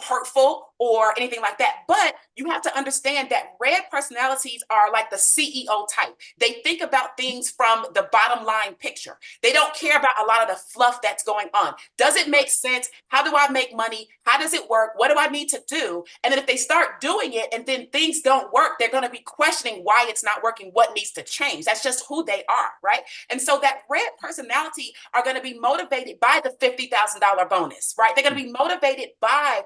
hurtful or anything like that. But you have to understand that red personalities are like the CEO type. They think about things from the bottom line picture. They don't care about a lot of the fluff that's going on. Does it make sense? How do I make money? How does it work? What do I need to do? And then if they start doing it and then things don't work, they're going to be questioning why it's not working, what needs to change. That's just who they are, right? And so that red personality are going to be motivated by the $50,000 bonus, right? They're going to be motivated by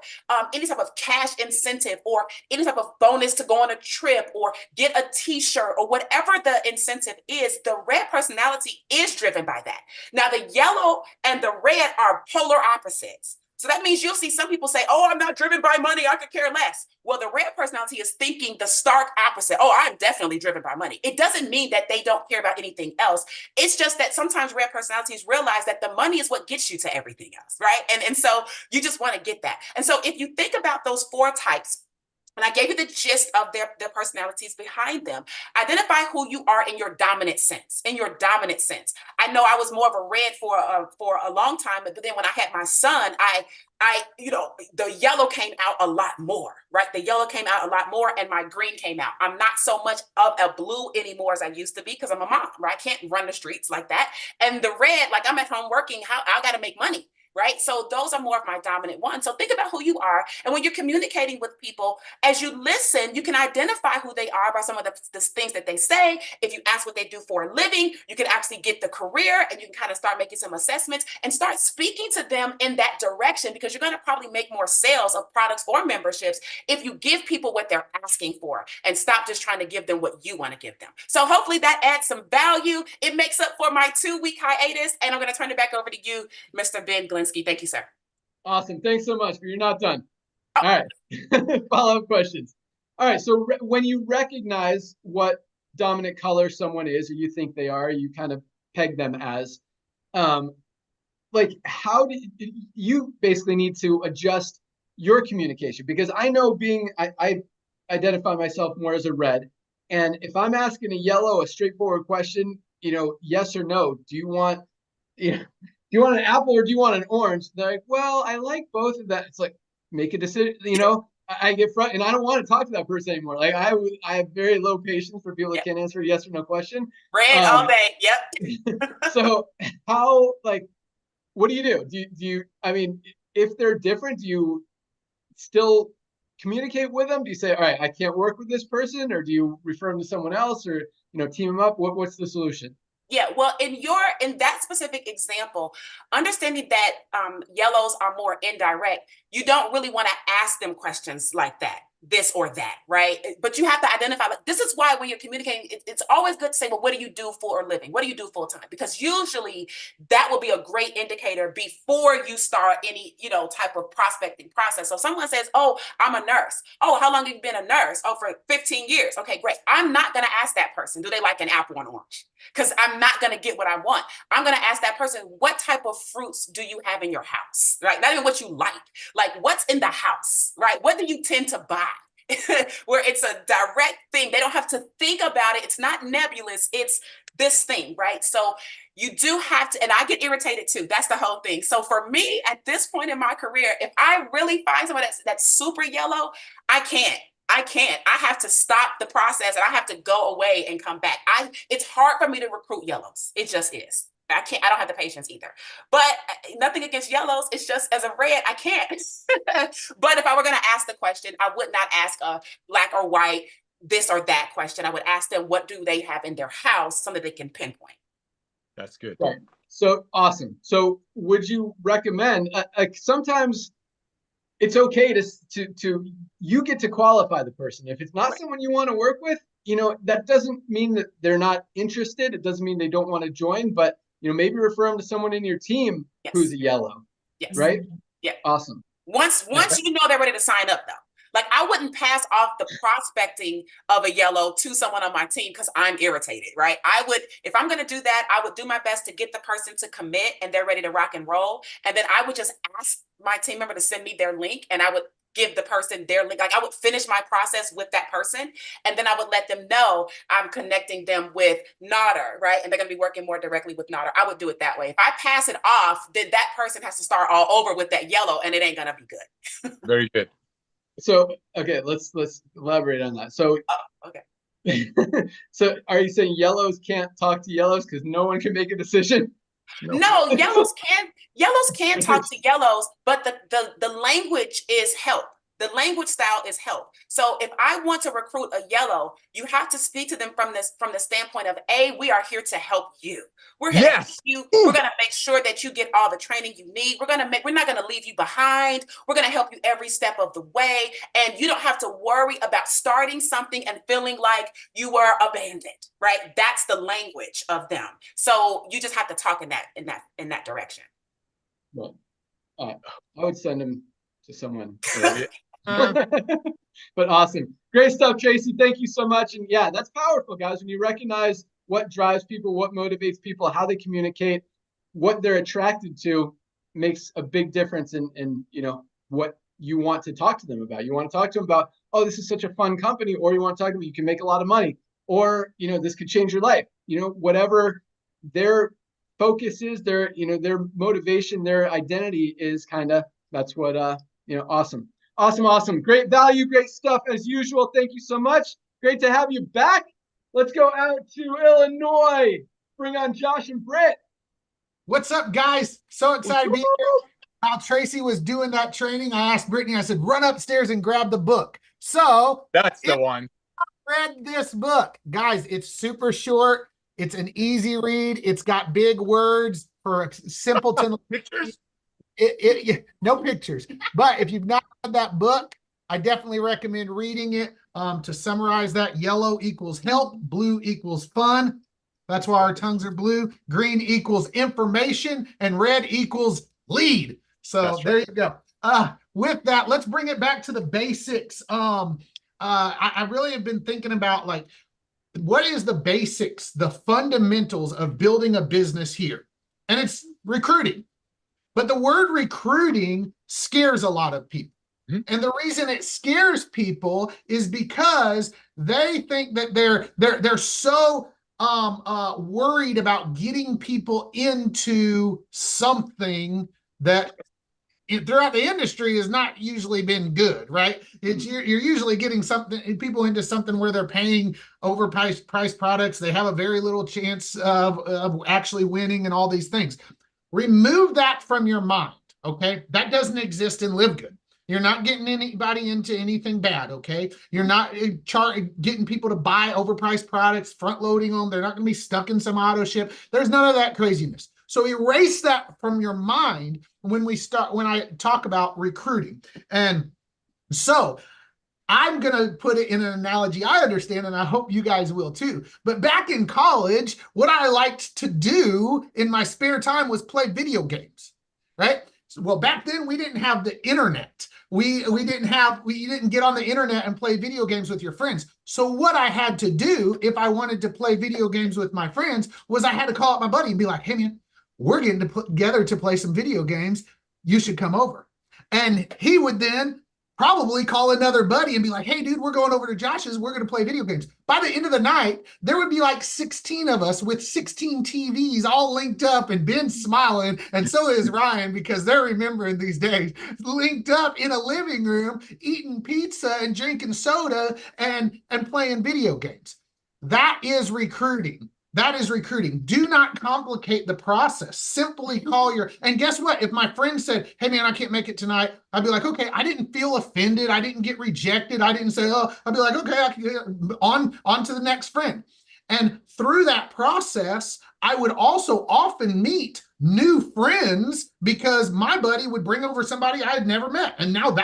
any type of cash incentive or any type of bonus to go on a trip or get a t-shirt or whatever the incentive is. The red personality is driven by that. Now, the yellow and the red are polar opposites. So that means you'll see some people say, oh, I'm not driven by money, I could care less. Well, the red personality is thinking the stark opposite. Oh, I'm definitely driven by money. It doesn't mean that they don't care about anything else. It's just that sometimes red personalities realize that the money is what gets you to everything else, right? And so you just want to get that. And so if you think about those 4 types, and I gave you the gist of their personalities behind them. Identify who you are in your dominant sense. In your dominant sense. I know I was more of a red for a long time, but then when I had my son, the yellow came out a lot more, right? The yellow came out a lot more, and my green came out. I'm not so much of a blue anymore as I used to be because I'm a mom, right? I can't run the streets like that. And the red, like I'm at home working, I got to make money. Right? So those are more of my dominant ones. So think about who you are. And when you're communicating with people, as you listen, you can identify who they are by some of the things that they say. If you ask what they do for a living, you can actually get the career and you can kind of start making some assessments and start speaking to them in that direction, because you're going to probably make more sales of products or memberships if you give people what they're asking for and stop just trying to give them what you want to give them. So hopefully that adds some value. It makes up for my 2-week hiatus. And I'm going to turn it back over to you, Mr. Ben Glenn. Thank you, sir. Awesome. Thanks so much, but you're not done. Oh. All right. Follow-up questions. All right. So when you recognize what dominant color someone is, or you think they are, you kind of peg them as, how do you basically need to adjust your communication? Because I know I identify myself more as a red. And if I'm asking a yellow, a straightforward question, yes or no, do you want an apple or do you want an orange? They're like, well, I like both of that. It's like, make a decision. I get front and I don't want to talk to that person anymore. Like I have very low patience for people that can't answer a yes or no question. Red all day. Yep. So what do you do? Do you, if they're different, do you still communicate with them? Do you say, all right, I can't work with this person, or do you refer them to someone else, or, team them up? What's the solution? Yeah, well, in that specific example, understanding that yellows are more indirect, you don't really want to ask them questions like that, this or that, right? But you have to identify, this is why when you're communicating, it's always good to say, well, what do you do for a living? What do you do full time? Because usually that will be a great indicator before you start any, type of prospecting process. So someone says, oh, I'm a nurse. Oh, how long have you been a nurse? Oh, for 15 years. Okay, great. I'm not going to ask that person, do they like an apple or an orange? Because I'm not going to get what I want. I'm going to ask that person, what type of fruits do you have in your house? Right? Not even what you like what's in the house, right? What do you tend to buy? Where it's a direct thing. They don't have to think about it. It's not nebulous. It's this thing, right? So you do have to, and I get irritated too. That's the whole thing. So for me, at this point in my career, if I really find someone that's super yellow, I can't. I have to stop the process and I have to go away and come back. It's hard for me to recruit yellows. It just is. I don't have the patience either. But nothing against yellows. It's just as a red, I can't. But if I were going to ask the question, I would not ask a black or white, this or that question. I would ask them, what do they have in their house, something they can pinpoint. That's good. Right. So awesome. So would you recommend, sometimes it's okay to you get to qualify the person. If it's not someone you want to work with, that doesn't mean that they're not interested. It doesn't mean they don't want to join, but maybe refer them to someone in your team who's a yellow. Yes. Right? Yeah. Awesome. Once they're ready to sign up though. Like I wouldn't pass off the prospecting of a yellow to someone on my team because I'm irritated, right? If I'm going to do that, I would do my best to get the person to commit and they're ready to rock and roll. And then I would just ask my team member to send me their link and I would give the person their link. Like I would finish my process with that person, and then I would let them know I'm connecting them with Nodder, right? And they're going to be working more directly with Nodder. I would do it that way. If I pass it off, then that person has to start all over with that yellow, and it ain't going to be good. Very good. So, okay, let's elaborate on that. So, Okay. So are you saying yellows can't talk to yellows because no one can make a decision? No, yellows can talk to yellows, but the language is help. The language style is help. So if I want to recruit a yellow, you have to speak to them from the standpoint of, we are here to help you. We're going to help you. We're going to make sure that you get all the training you need. We're not going to leave you behind. We're going to help you every step of the way. And you don't have to worry about starting something and feeling like you were abandoned, right? That's the language of them. So you just have to talk in that direction. Well, I would send them to someone. But awesome. Great stuff, Tracy. Thank you so much. And yeah, that's powerful, guys. When you recognize what drives people, what motivates people, how they communicate, what they're attracted to, makes a big difference in what you want to talk to them about. You want to talk to them about, oh, this is such a fun company, or you want to talk to them, you can make a lot of money, or this could change your life. Whatever their focus is, their motivation, their identity is, that's what awesome. Great value, great stuff as usual. Thank you so much. Great to have you back. Let's go out to Illinois. Bring on Josh and Britt. What's up, guys? So excited to be here. While Tracy was doing that training, I asked Brittany, I said, run upstairs and grab the book. So that's the one. Read this book. Guys, it's super short. It's an easy read. It's got big words for simpleton. Pictures? No pictures. But if you've not read that book, I definitely recommend reading it. To summarize that, yellow equals help, blue equals fun. That's why our tongues are blue. Green equals information, and red equals lead. So there you go. With that, let's bring it back to the basics. I really have been thinking about, like, what is the basics, the fundamentals of building a business here? And it's recruiting. But the word recruiting scares a lot of people. Mm-hmm. And the reason it scares people is because they think that they're so worried about getting people into something that throughout the industry has not usually been good, right? You're usually getting people into something where they're paying overpriced products. They have a very little chance of actually winning and all these things. Remove that from your mind, okay? That doesn't exist in LiveGood. You're not getting anybody into anything bad, okay? You're not getting people to buy overpriced products, front-loading them. They're not going to be stuck in some auto ship. There's none of that craziness. So erase that from your mind when I talk about recruiting. And so I'm going to put it in an analogy I understand, and I hope you guys will too. But back in college, what I liked to do in my spare time was play video games, right? Well, back then we didn't have the internet. You didn't get on the internet and play video games with your friends. So what I had to do if I wanted to play video games with my friends was I had to call up my buddy and be like, hey man, we're getting together to play some video games. You should come over. And he would then probably call another buddy and be like, hey dude, we're going over to Josh's. We're going to play video games. By the end of the night, there would be like 16 of us with 16 TVs all linked up, and Ben's smiling. And so is Ryan, because they're remembering these days, linked up in a living room, eating pizza and drinking soda and playing video games. That is recruiting. That is recruiting. Do not complicate the process. Simply call and guess what? If my friend said, hey man, I can't make it tonight, I'd be like, okay, I didn't feel offended. I didn't get rejected. I didn't say, oh, I'd be like, okay, on to the next friend. And through that process, I would also often meet new friends because my buddy would bring over somebody I had never met. And now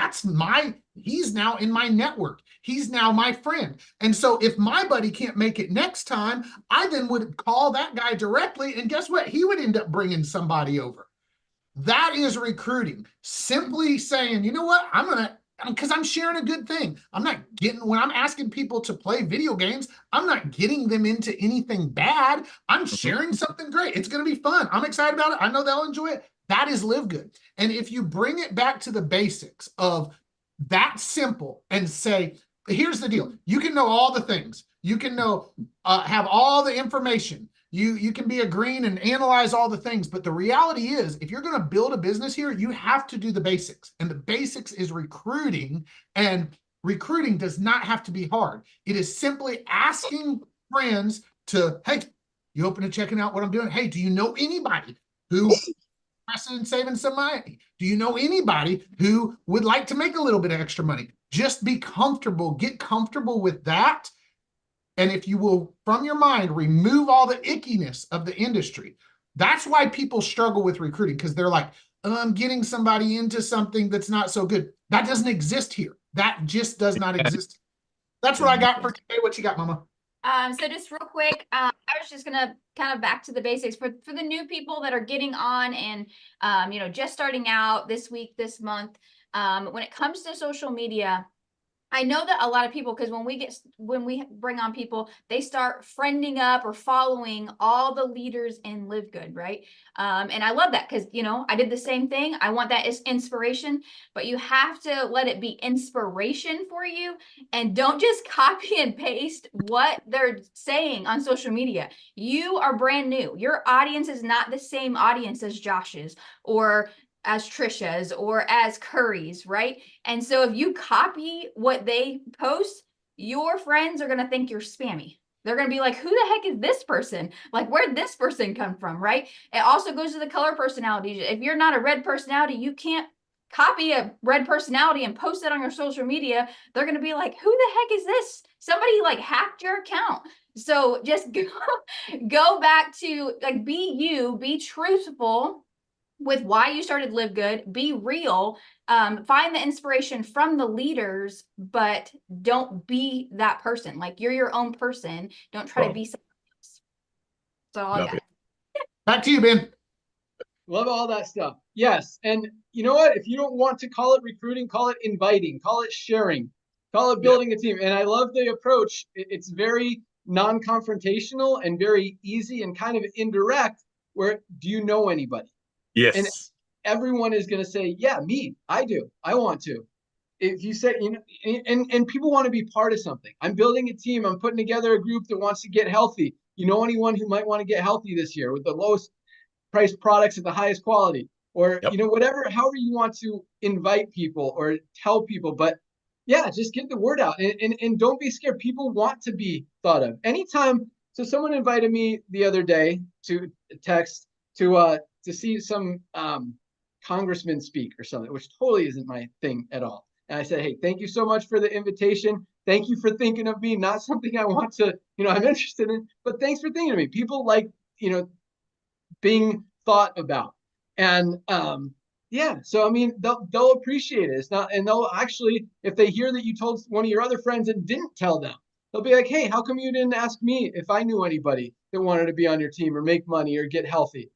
he's now in my network. He's now my friend. And so if my buddy can't make it next time, I then would call that guy directly. And guess what? He would end up bringing somebody over. That is recruiting. Simply saying, you know what? Because I'm sharing a good thing. When I'm asking people to play video games, I'm not getting them into anything bad. I'm sharing something great. It's going to be fun. I'm excited about it. I know they'll enjoy it. That is LiveGood. And if you bring it back to the basics of that simple and say, here's the deal. You can know all the things. You can know, have all the information. You can be a green and analyze all the things. But the reality is, if you're going to build a business here, you have to do the basics. And the basics is recruiting. And recruiting does not have to be hard. It is simply asking friends to, hey, you open to checking out what I'm doing? Hey, do you know anybody who interested in saving some money? Do you know anybody who would like to make a little bit of extra money? Just be comfortable, get comfortable with that. And if you will, from your mind, remove all the ickiness of the industry. That's why people struggle with recruiting, because they're like, I'm getting somebody into something that's not so good. That doesn't exist here. That just does not exist. That's what I got for today. What you got, Mama? So just real quick, I was just gonna kind of back to the basics for the new people that are getting on and you know, just starting out this week, this month. When it comes to social media, I know that a lot of people, because when we bring on people, they start friending up or following all the leaders in LiveGood, right? And I love that, because, you know, I did the same thing. I want that as inspiration, but you have to let it be inspiration for you, and don't just copy and paste what they're saying on social media. You are brand new. Your audience is not the same audience as Josh's or as Trisha's or as Curry's, right? And so if you copy what they post, your friends are going to think you're spammy. They're going to be like, who the heck is this person? Like, where'd this person come from, right? It also goes to the color personalities. If you're not a red personality, you can't copy a red personality and post it on your social media. They're going to be like, who the heck is this? Somebody like hacked your account. So just go back to, like, be you, be truthful with why you started LiveGood, be real, find the inspiration from the leaders, but don't be that person. Like, you're your own person. Don't try to be someone else. So all I got. Back to you, Ben. Love all that stuff. Yes. And you know what? If you don't want to call it recruiting, call it inviting, call it sharing, call it building a team. And I love the approach. It's very non-confrontational and very easy and kind of indirect, where do you know anybody? Yes. And everyone is going to say, yeah, me, I do. I want to. If you say, you know, and people want to be part of something. I'm building a team. I'm putting together a group that wants to get healthy. You know anyone who might want to get healthy this year with the lowest priced products at the highest quality, or, you know, whatever, however you want to invite people or tell people. But yeah, just get the word out, and don't be scared. People want to be thought of. Anytime. So someone invited me the other day to text to see some congressman speak or something, which totally isn't my thing at all. And I said, hey, thank you so much for the invitation. Thank you for thinking of me. Not something I want to, you know, I'm interested in, but thanks for thinking of me. People like, you know, being thought about. And yeah, so I mean, they'll appreciate it. It's not, and they'll actually, if they hear that you told one of your other friends and didn't tell them, they'll be like, hey, how come you didn't ask me if I knew anybody that wanted to be on your team or make money or get healthy?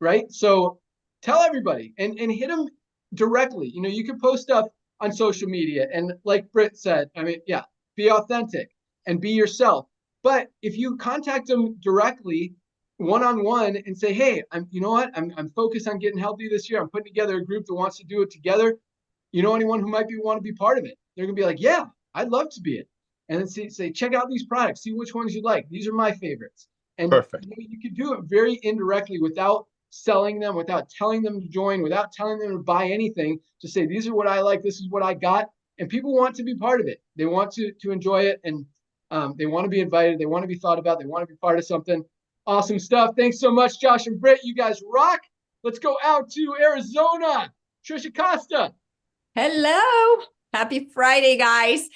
Right? So tell everybody and hit them directly. You know, you can post stuff on social media, and like Britt said, I mean, yeah, be authentic and be yourself. But if you contact them directly, one-on-one, and say, hey, you know what, I'm focused on getting healthy this year. I'm putting together a group that wants to do it together. You know anyone who might want to be part of it? They're gonna be like, yeah, I'd love to be it. And then say, check out these products, see which ones you like. These are my favorites. And perfect. You could do it very indirectly without selling them, without telling them to join, without telling them to buy anything. Just say, these are what I like, this is what I got. And people want to be part of it. They want to enjoy it, and they want to be invited. They want to be thought about. They want to be part of something. Awesome stuff. Thanks so much, Josh and Britt. You guys rock. Let's go out to Arizona. Trisha Costa. Hello. Happy Friday, guys.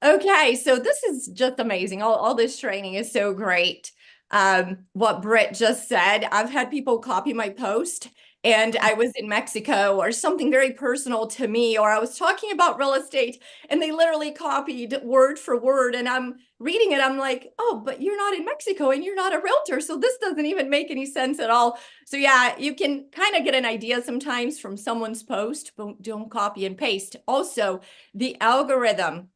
Okay, so this is just amazing. All this training is so great. What Britt just said, I've had people copy my post, and I was in Mexico or something very personal to me, or I was talking about real estate, and they literally copied word for word, and I'm reading it. I'm like, oh, but you're not in Mexico and you're not a realtor, so this doesn't even make any sense at all. So yeah, you can kind of get an idea sometimes from someone's post, but don't copy and paste. Also, the algorithm.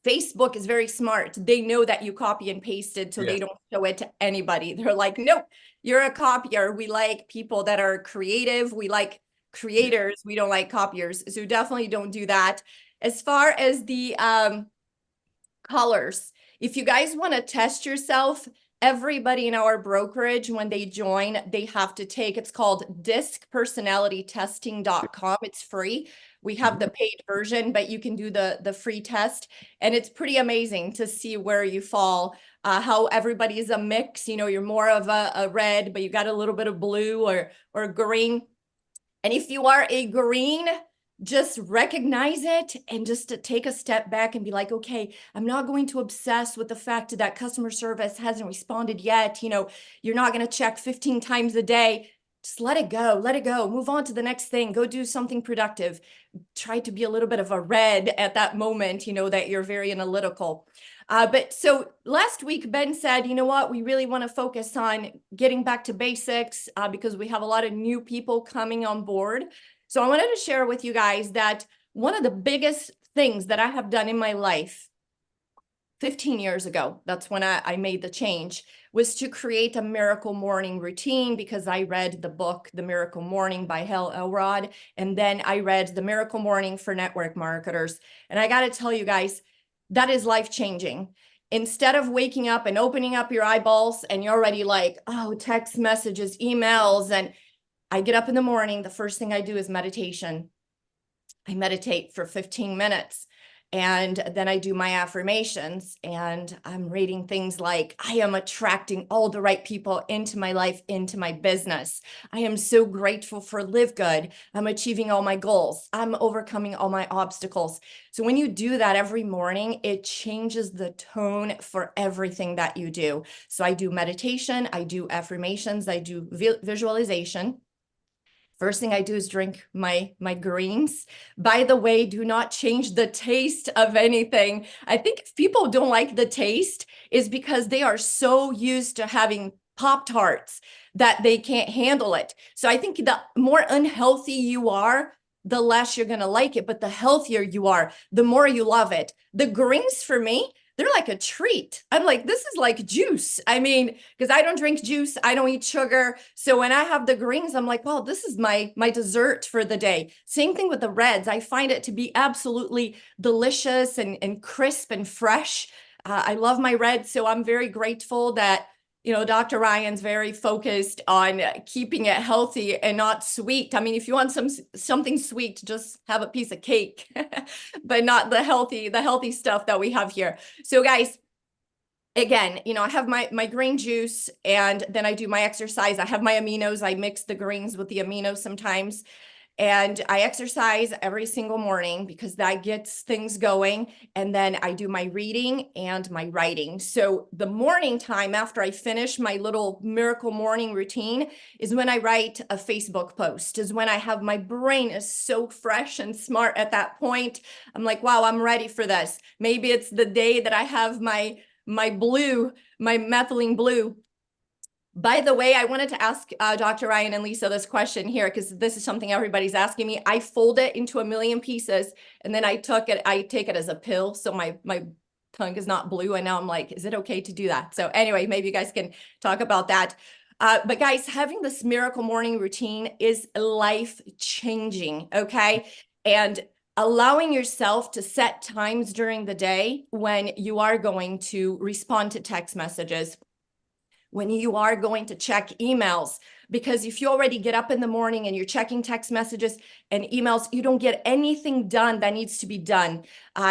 Facebook is very smart. They know that you copy and pasted, so they don't show it to anybody. They're like, nope, you're a copier. We like people that are creative. We like creators. We don't like copiers. So definitely don't do that. As far as the colors, if you guys want to test yourself, everybody in our brokerage, when they join, they have to take, it's called discpersonalitytesting.com. It's free. We have the paid version, but you can do the free test. And it's pretty amazing to see where you fall, how everybody is a mix. You know, you're more of a red, but you got a little bit of blue or green. And if you are a green, just recognize it and just to take a step back and be like, okay, I'm not going to obsess with the fact that customer service hasn't responded yet. You know, you're not going to check 15 times a day. Just let it go, move on to the next thing, go do something productive. Try to be a little bit of a red at that moment, you know, that you're very analytical. But so last week, Ben said, you know what, we really want to focus on getting back to basics because we have a lot of new people coming on board. So I wanted to share with you guys that one of the biggest things that I have done in my life 15 years ago, that's when I made the change, was to create a miracle morning routine because I read the book, The Miracle Morning by Hal Elrod. And then I read The Miracle Morning for Network Marketers. And I got to tell you guys, that is life-changing. Instead of waking up and opening up your eyeballs and you're already like, oh, text messages, emails, and I get up in the morning, the first thing I do is meditation. I meditate for 15 minutes and then I do my affirmations and I'm reading things like, I am attracting all the right people into my life, into my business. I am so grateful for LiveGood. I'm achieving all my goals. I'm overcoming all my obstacles. So when you do that every morning, it changes the tone for everything that you do. So I do meditation, I do affirmations, I do visualization. First thing I do is drink my greens. By the way, do not change the taste of anything. I think if people don't like the taste is because they are so used to having Pop-Tarts that they can't handle it. So I think the more unhealthy you are, the less you're going to like it. But the healthier you are, the more you love it. The greens for me, they're like a treat. I'm like, this is like juice. I mean, because I don't drink juice, I don't eat sugar. So when I have the greens, I'm like, well, this is my dessert for the day. Same thing with the reds. I find it to be absolutely delicious and crisp and fresh. I love my reds. So I'm very grateful that, you know, Dr. Ryan's very focused on keeping it healthy and not sweet. I mean, if you want something sweet, just have a piece of cake, but not the healthy stuff that we have here. So guys, again, you know, I have my green juice and then I do my exercise. I have my aminos. I mix the greens with the aminos sometimes. And I exercise every single morning because that gets things going. And then I do my reading and my writing. So the morning time after I finish my little miracle morning routine is when I write a Facebook post, is when I have my brain is so fresh and smart at that point. I'm like, wow, I'm ready for this. Maybe it's the day that I have my methylene blue. By the way, I wanted to ask Dr. Ryan and Lisa this question here, because this is something everybody's asking me. I fold it into a million pieces, and then I take it as a pill, so my tongue is not blue. And now I'm like, is it okay to do that? So anyway, maybe you guys can talk about that. But guys, having this miracle morning routine is life-changing, okay? And allowing yourself to set times during the day when you are going to respond to text messages, when you are going to check emails, because if you already get up in the morning and you're checking text messages and emails, you don't get anything done that needs to be done.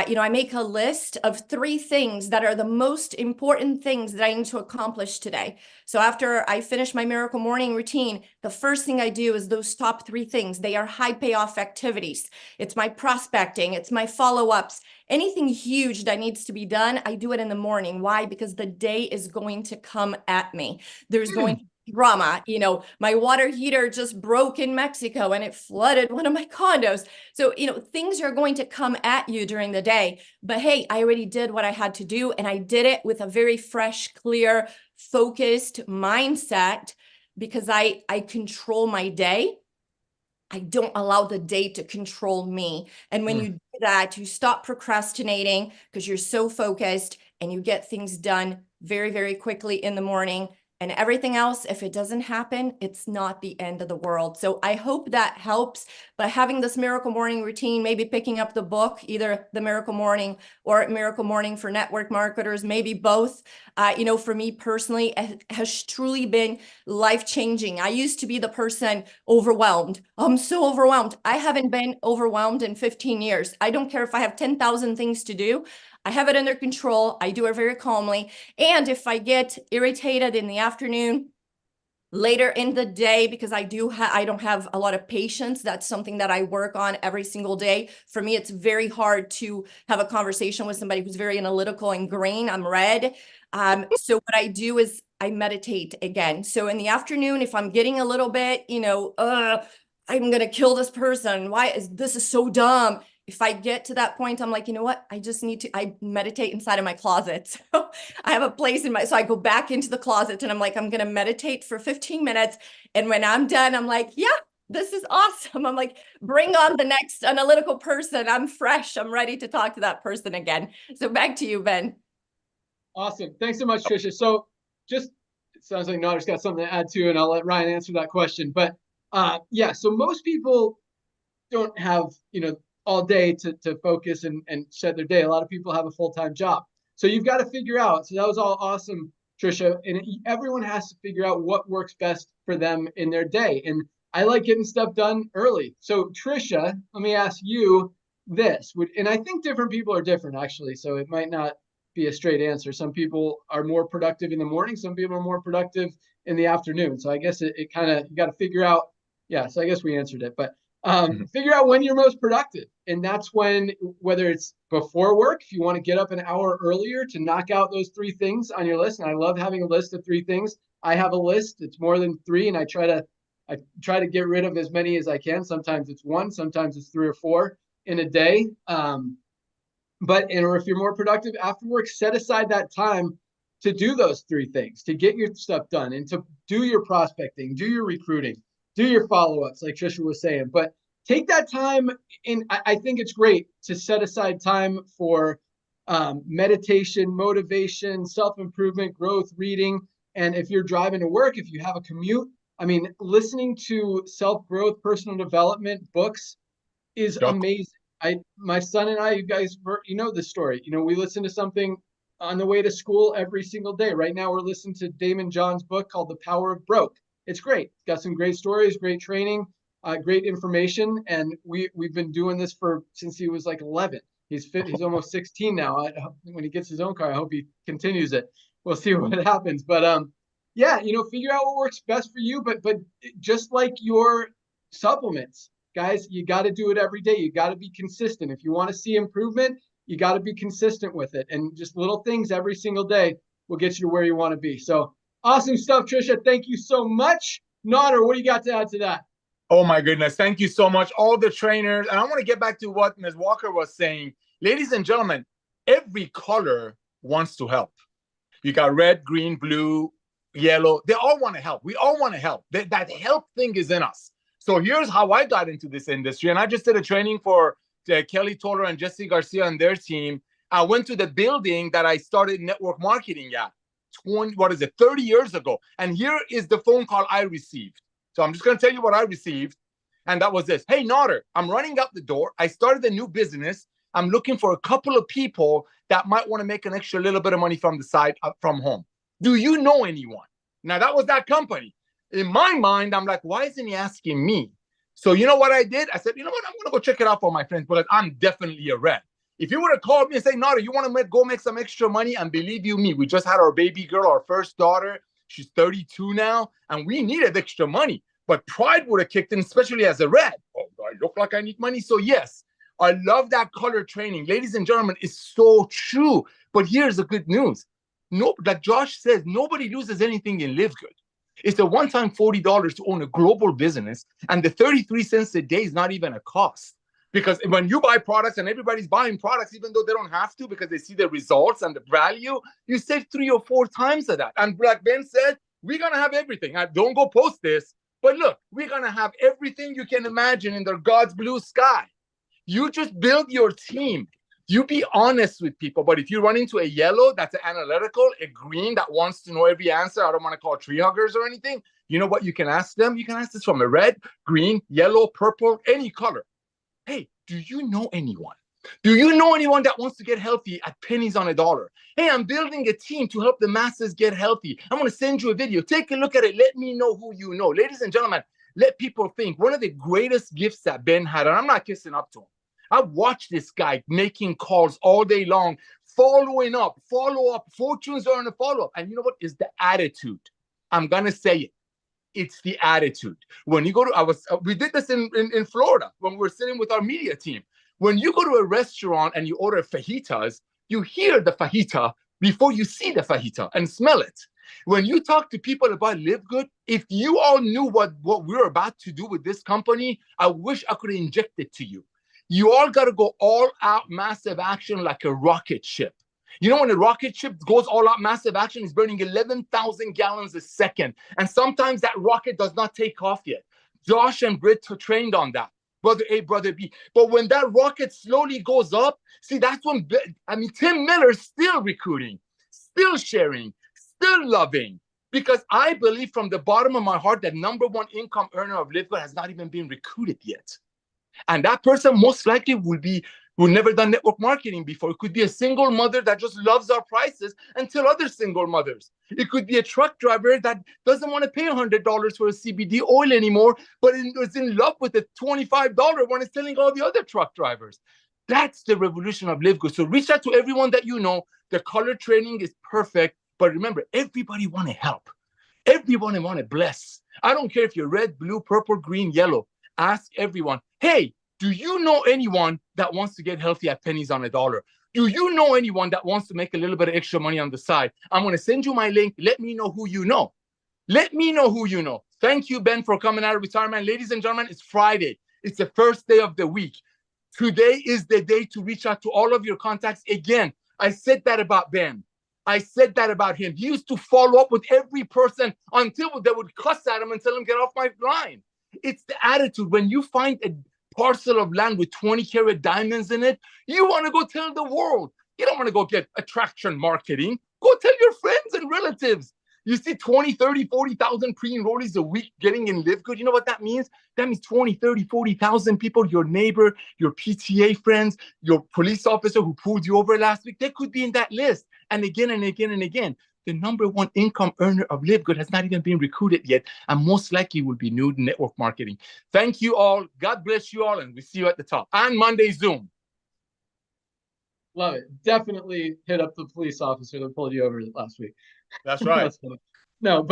You know, I make a list of 3 things that are the most important things that I need to accomplish today. So after I finish my miracle morning routine, the first thing I do is those top 3 things. They are high payoff activities. It's my prospecting, it's my follow-ups. Anything huge that needs to be done, I do it in the morning. Why? Because the day is going to come at me. There's going to be drama. You know, my water heater just broke in Mexico and it flooded one of my condos. So, you know, things are going to come at you during the day. But hey, I already did what I had to do, and I did it with a very fresh, clear, focused mindset because I control my day. I don't allow the day to control me. And when you do that, you stop procrastinating because you're so focused and you get things done very, very quickly in the morning. And everything else, if it doesn't happen, it's not the end of the world. So I hope that helps. But having this Miracle Morning routine, maybe picking up the book, either the Miracle Morning or Miracle Morning for network marketers, maybe both, for me personally, it has truly been life-changing. I used to be the person overwhelmed. I'm so overwhelmed. I haven't been overwhelmed in 15 years. I don't care if I have 10,000 things to do. I have it under control. I do it very calmly. And if I get irritated in the afternoon, later in the day, because I don't have a lot of patience, that's something that I work on every single day. For me, it's very hard to have a conversation with somebody who's very analytical and green. I'm red. So what I do is I meditate again. So in the afternoon, if I'm getting a little bit, I'm going to kill this person. This is so dumb. If I get to that point, I'm like, you know what? I meditate inside of my closet. So I have a place so I go back into the closet and I'm like, I'm going to meditate for 15 minutes. And when I'm done, I'm like, yeah, this is awesome. I'm like, bring on the next analytical person. I'm fresh. I'm ready to talk to that person again. So back to you, Ben. Awesome. Thanks so much, Trisha. So it sounds like Nader's got something to add to, and I'll let Ryan answer that question. But so most people don't have, all day to focus and set their day. A lot of people have a full-time job. So you've got to figure out. So that was all awesome, Trisha. And everyone has to figure out what works best for them in their day. And I like getting stuff done early. So Trisha, let me ask you this. And I think different people are different, actually. So it might not be a straight answer. Some people are more productive in the morning. Some people are more productive in the afternoon. So I guess it kind of, you got to figure out. Yeah, so I guess we answered it. But figure out when you're most productive. And that's when, whether it's before work, if you want to get up an hour earlier to knock out those 3 things on your list. And I love having a list of 3 things. I have a list. It's more than 3. And I try to get rid of as many as I can. Sometimes it's 1, sometimes it's 3 or 4 in a day. Or if you're more productive after work, set aside that time to do those 3 things, to get your stuff done and to do your prospecting, do your recruiting, do your follow-ups, like Trisha was saying. But take that time, and I think it's great to set aside time for meditation, motivation, self-improvement, growth, reading. And if you're driving to work, if you have a commute, listening to self-growth, personal development books is amazing. My son and I, you guys, the story. We listen to something on the way to school every single day. Right now, we're listening to Damon John's book called The Power of Broke. It's great. It's got some great stories, great training, great information. And we've been doing this since he was like 11. He's almost 16 now. When he gets his own car, I hope he continues it. We'll see what happens. But figure out what works best for you. But just like your supplements, guys, you got to do it every day. You got to be consistent. If you want to see improvement, you got to be consistent with it. And just little things every single day will get you to where you want to be. So awesome stuff, Trisha. Thank you so much. Nader, what do you got to add to that? Oh my goodness. Thank you so much. All the trainers. And I want to get back to what Ms. Walker was saying. Ladies and gentlemen, every color wants to help. You got red, green, blue, yellow. They all want to help. We all want to help. That help thing is in us. So here's how I got into this industry. And I just did a training for Kelly Toller and Jesse Garcia and their team. I went to the building that I started network marketing at 30 years ago. And here is the phone call I received. So I'm just going to tell you what I received. And that was this. Hey, Nader, I'm running out the door. I started a new business. I'm looking for a couple of people that might want to make an extra little bit of money from the side from home. Do you know anyone? Now, that was that company. In my mind, I'm like, why isn't he asking me? So you know what I did? I said, you know what? I'm going to go check it out for my friends because I'm definitely a red. If you would have called me and say, Nader, you want to go make some extra money? And believe you me, we just had our baby girl, our first daughter. She's 32 now, and we needed extra money. But pride would have kicked in, especially as a red. Oh, do I look like I need money? So yes, I love that color training. Ladies and gentlemen, it's so true. But here's the good news. No, like Josh says, nobody loses anything in LiveGood. It's a one-time $40 to own a global business, and the 33 cents a day is not even a cost. Because when you buy products and everybody's buying products, even though they don't have to because they see the results and the value, you save 3 or 4 times of that. And like Ben said, we're going to have everything. Don't go post this, but look, we're going to have everything you can imagine in the God's blue sky. You just build your team. You be honest with people. But if you run into a yellow that's analytical, a green that wants to know every answer, I don't want to call tree huggers or anything. You know what you can ask them? You can ask this from a red, green, yellow, purple, any color. Hey, do you know anyone? Do you know anyone that wants to get healthy at pennies on a dollar? Hey, I'm building a team to help the masses get healthy. I'm going to send you a video. Take a look at it. Let me know who you know. Ladies and gentlemen, let people think. One of the greatest gifts that Ben had, and I'm not kissing up to him. I've watched this guy making calls all day long, following up, follow up. Fortunes are in a follow up. And you know what? Is the attitude. I'm going to say it. It's the attitude. When you go to, we did this in Florida when we were sitting with our media team. When you go to a restaurant and you order fajitas, you hear the fajita before you see the fajita and smell it. When you talk to people about LiveGood, if you all knew what we're about to do with this company, I wish I could inject it to you. You all got to go all out massive action like a rocket ship. You know, when a rocket ship goes all out massive action, it's burning 11,000 gallons a second. And sometimes that rocket does not take off yet. Josh and Britt trained on that. Brother A, brother B. But when that rocket slowly goes up, see, that's when, Tim Miller's still recruiting, still sharing, still loving. Because I believe from the bottom of my heart that #1 income earner of LiveGood has not even been recruited yet. And that person most likely will never done network marketing before. It could be a single mother that just loves our prices and tell other single mothers. It could be a truck driver that doesn't want to pay $100 for a CBD oil anymore, but is in love with the $25 one it's telling all the other truck drivers. That's the revolution of LiveGood. So reach out to everyone that you know. The color training is perfect. But remember, everybody want to help. Everyone want to bless. I don't care if you're red, blue, purple, green, yellow. Ask everyone, hey, do you know anyone that wants to get healthy at pennies on a dollar? Do you know anyone that wants to make a little bit of extra money on the side? I'm going to send you my link. Let me know who you know. Let me know who you know. Thank you, Ben, for coming out of retirement. Ladies and gentlemen, it's Friday. It's the first day of the week. Today is the day to reach out to all of your contacts. Again, I said that about Ben. I said that about him. He used to follow up with every person until they would cuss at him and tell him, get off my line. It's the attitude. When you find a parcel of land with 20-carat diamonds in it, you want to go tell the world. You don't want to go get attraction marketing. Go tell your friends and relatives. You see 20, 30, 40,000 pre-enrollees a week getting in LiveGood. You know what that means? That means 20, 30, 40,000 people, your neighbor, your PTA friends, your police officer who pulled you over last week, they could be in that list. And again and again and again. The #1 income earner of LiveGood has not even been recruited yet, and most likely will be new to network marketing. Thank you all. God bless you all, and we see you at the top. And Monday Zoom. Love it. Definitely hit up the police officer that pulled you over last week. That's right. No,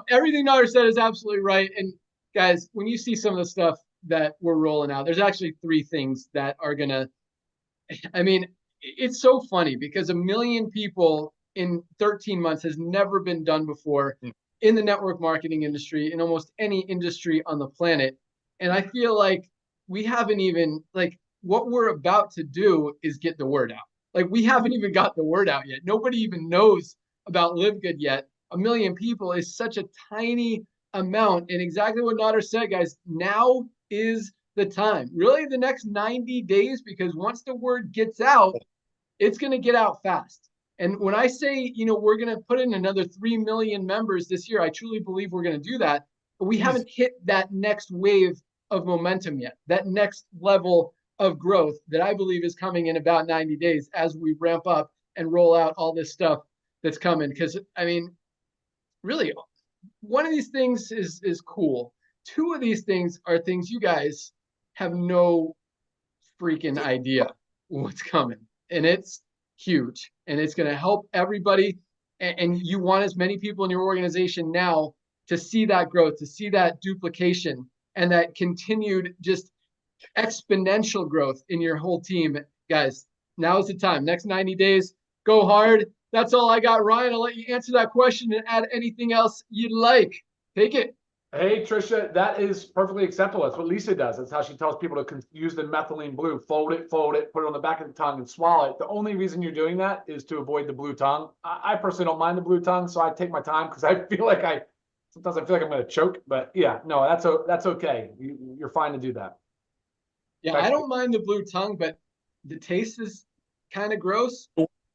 everything Nader said is absolutely right. And guys, when you see some of the stuff that we're rolling out, there's actually 3 things that are gonna, it's so funny because 1 million people in 13 months has never been done before in the network marketing industry, in almost any industry on the planet. And I feel like we haven't even, what we're about to do is get the word out. We haven't even got the word out yet. Nobody even knows about LiveGood yet. 1 million people is such a tiny amount. And exactly what Nader said, guys, now is the time. Really the next 90 days, because once the word gets out, it's going to get out fast. And when I say, we're going to put in another 3 million members this year, I truly believe we're going to do that. But we haven't hit that next wave of momentum yet, that next level of growth that I believe is coming in about 90 days as we ramp up and roll out all this stuff that's coming. Because, really, one of these things is cool. 2 of these things are things you guys have no freaking idea what's coming. And it's huge, and it's going to help everybody. And you want as many people in your organization now to see that growth, to see that duplication, and that continued just exponential growth in your whole team. Guys, now is the time. Next 90 days, go hard. That's all I got. Ryan, I'll let you answer that question and add anything else you'd like. Take it. Hey, Trisha, that is perfectly acceptable. That's what Lisa does. That's how she tells people to use the methylene blue. Fold it, put it on the back of the tongue and swallow it. The only reason you're doing that is to avoid the blue tongue. I personally don't mind the blue tongue, so I take my time because I feel like sometimes I feel like I'm going to choke. But yeah, no, that's okay. You're fine to do that. Yeah, I don't mind the blue tongue, but the taste is kind of gross.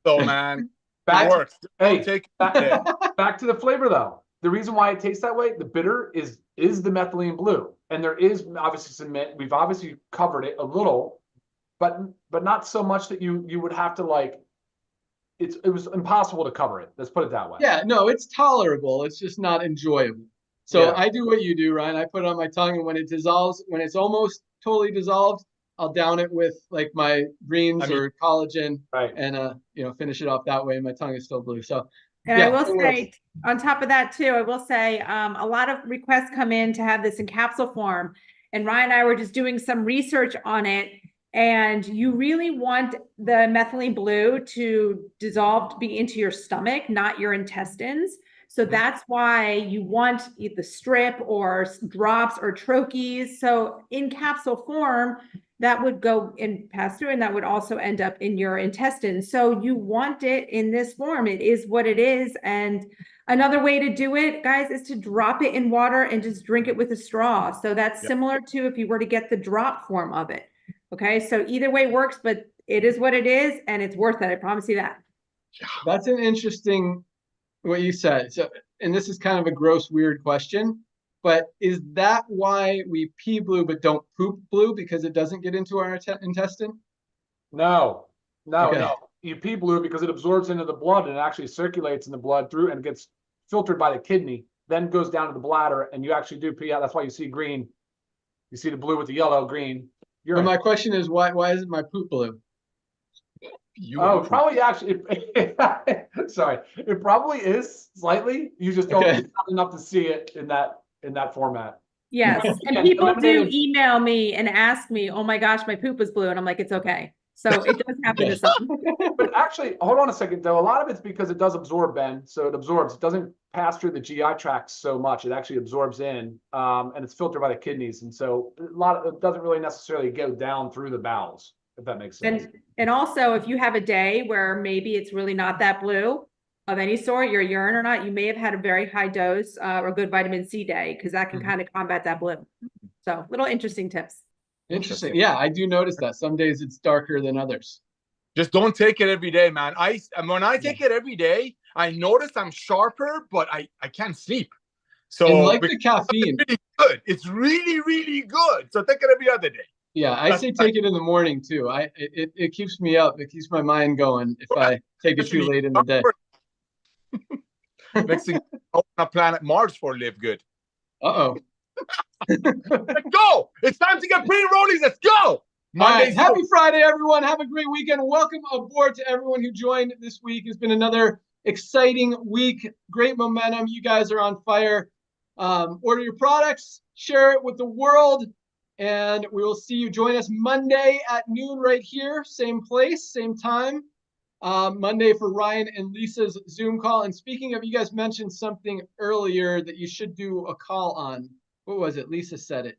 So, man, Back- it works. Hey, Don't take back to the flavor though. The reason why it tastes that way, the bitter is the methylene blue, and there is obviously some mint. We've obviously covered it a little, but not so much that you would have to like. It was impossible to cover it. Let's put it that way. Yeah, no, it's tolerable. It's just not enjoyable. So Yeah. I do what you do, Ryan. I put it on my tongue, and when it dissolves, when it's almost totally dissolved, I'll down it with like my greens or collagen, Right. and finish it off that way. And my tongue is still blue. So And yeah, I will it works. say, on top of that too, I will say, a lot of requests come in to have this in capsule form. And Ryan and I were just doing some research on it. And you really want the methylene blue to dissolve, to be into your stomach, not your intestines. So that's why you want the strip or drops or troches. So in capsule form, that would go and pass through, and that would also end up in your intestines. So you want it in this form. It is what it is. And another way to do it, guys, is to drop it in water and just drink it with a straw. So that's similar to if you were to get the drop form of it. Okay, so either way works, but it is what it is, and it's worth it. I promise you that. That's an interesting what you said. So, and this is kind of a gross, weird question, but is that why we pee blue but don't poop blue, because it doesn't get into our intestine? No. Okay. You pee blue because it absorbs into the blood and it actually circulates in the blood through and gets filtered by the kidney, then goes down to the bladder, and you actually do pee out. That's why you see green. You see the blue with the yellow, green. But my question is, why isn't my poop blue? Probably actually. Sorry, it probably is slightly. You just don't it's not enough to see it in that format. Yes, and people do email me and ask me, "Oh my gosh, my poop was blue," and I'm like, "It's okay." So it does happen to some. But actually, hold on a second though. A lot of it's because it does absorb, Ben. So it absorbs. It doesn't pass through the GI tract so much. It actually absorbs in, and it's filtered by the kidneys. And so it doesn't really necessarily go down through the bowels, if that makes sense. And also, if you have a day where maybe it's really not that blue of any sort, your urine or not, you may have had a very high dose or good vitamin C day, because that can kind of combat that blue. So little interesting tips. Interesting. Yeah, I do notice that. Some days it's darker than others. Just don't take it every day, man. When I take it every day, I notice I'm sharper, but I can't sleep. So and like the caffeine, it's really good. It's really, really good. So take it every other day. Yeah, I say take it in the morning too. It keeps me up. It keeps my mind going if I take it too late in the day. Next thing, open up planet Mars for LiveGood. Uh-oh. Let's go. It's time to get pre-rollies. Let's go. Monday. Happy Friday, everyone. Have a great weekend. Welcome aboard to everyone who joined this week. It's been another exciting week. Great momentum. You guys are on fire. Order your products, share it with the world, and we will see you. Join us Monday at noon right here. Same place, same time. Monday for Ryan and Lisa's Zoom call. And speaking of, you guys mentioned something earlier that you should do a call on. What was it? Lisa said it.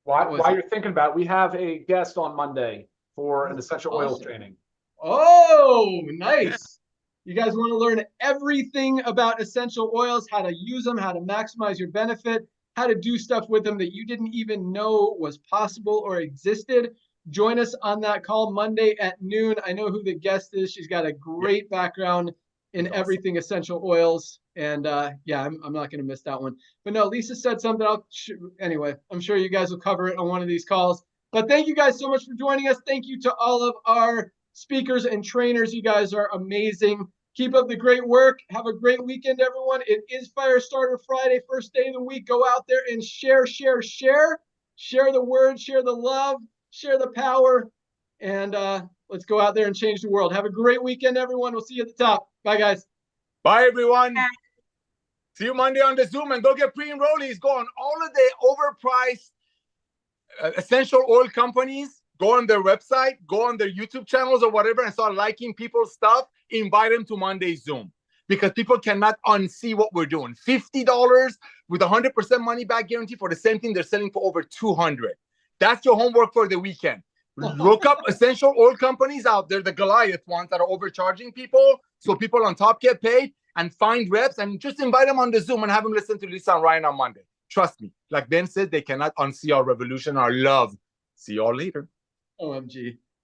While you're thinking about it, we have a guest on Monday for an essential oils training. Oh, nice. You guys want to learn everything about essential oils, how to use them, how to maximize your benefit, how to do stuff with them that you didn't even know was possible or existed. Join us on that call Monday at noon. I know who the guest is. She's got a great background in everything essential oils. And yeah, I'm not going to miss that one. But no, Lisa said something. Anyway, I'm sure you guys will cover it on one of these calls. But thank you guys so much for joining us. Thank you to all of our speakers and trainers. You guys are amazing. Keep up the great work. Have a great weekend, everyone. It is Firestarter Friday, first day of the week. Go out there and share. Share the word, share the love, share the power. And let's go out there and change the world. Have a great weekend, everyone. We'll see you at the top. Bye, guys. Bye, everyone. Bye. See you Monday on the Zoom, and go get pre-enrollees. Go on all of the overpriced essential oil companies. Go on their website, go on their YouTube channels or whatever, and start liking people's stuff. Invite them to Monday's Zoom, because people cannot unsee what we're doing. $50 with 100% money back guarantee for the same thing they're selling for over $200. That's your homework for the weekend. Look up essential oil companies out there, the Goliath ones that are overcharging people, so people on top get paid, and find reps and just invite them on the Zoom and have them listen to Lisa and Ryan on Monday. Trust me, like Ben said, they cannot unsee our revolution, our love. See y'all later. OMG.